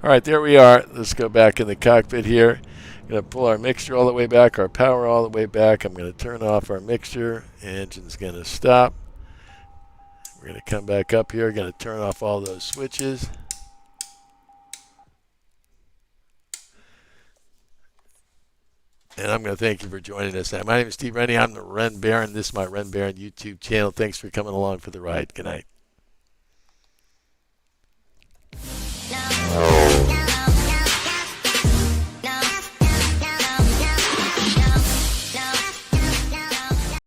All right, there we are. Let's go back in the cockpit here. I'm going to pull our mixture all the way back, our power all the way back. I'm going to turn off our mixture. Engine's going to stop. We're going to come back up here. Going to turn off all those switches. And I'm going to thank you for joining us. My name is Steve Rennie. I'm the Ren Baron. This is my Ren Baron YouTube channel. Thanks for coming along for the ride. Good night.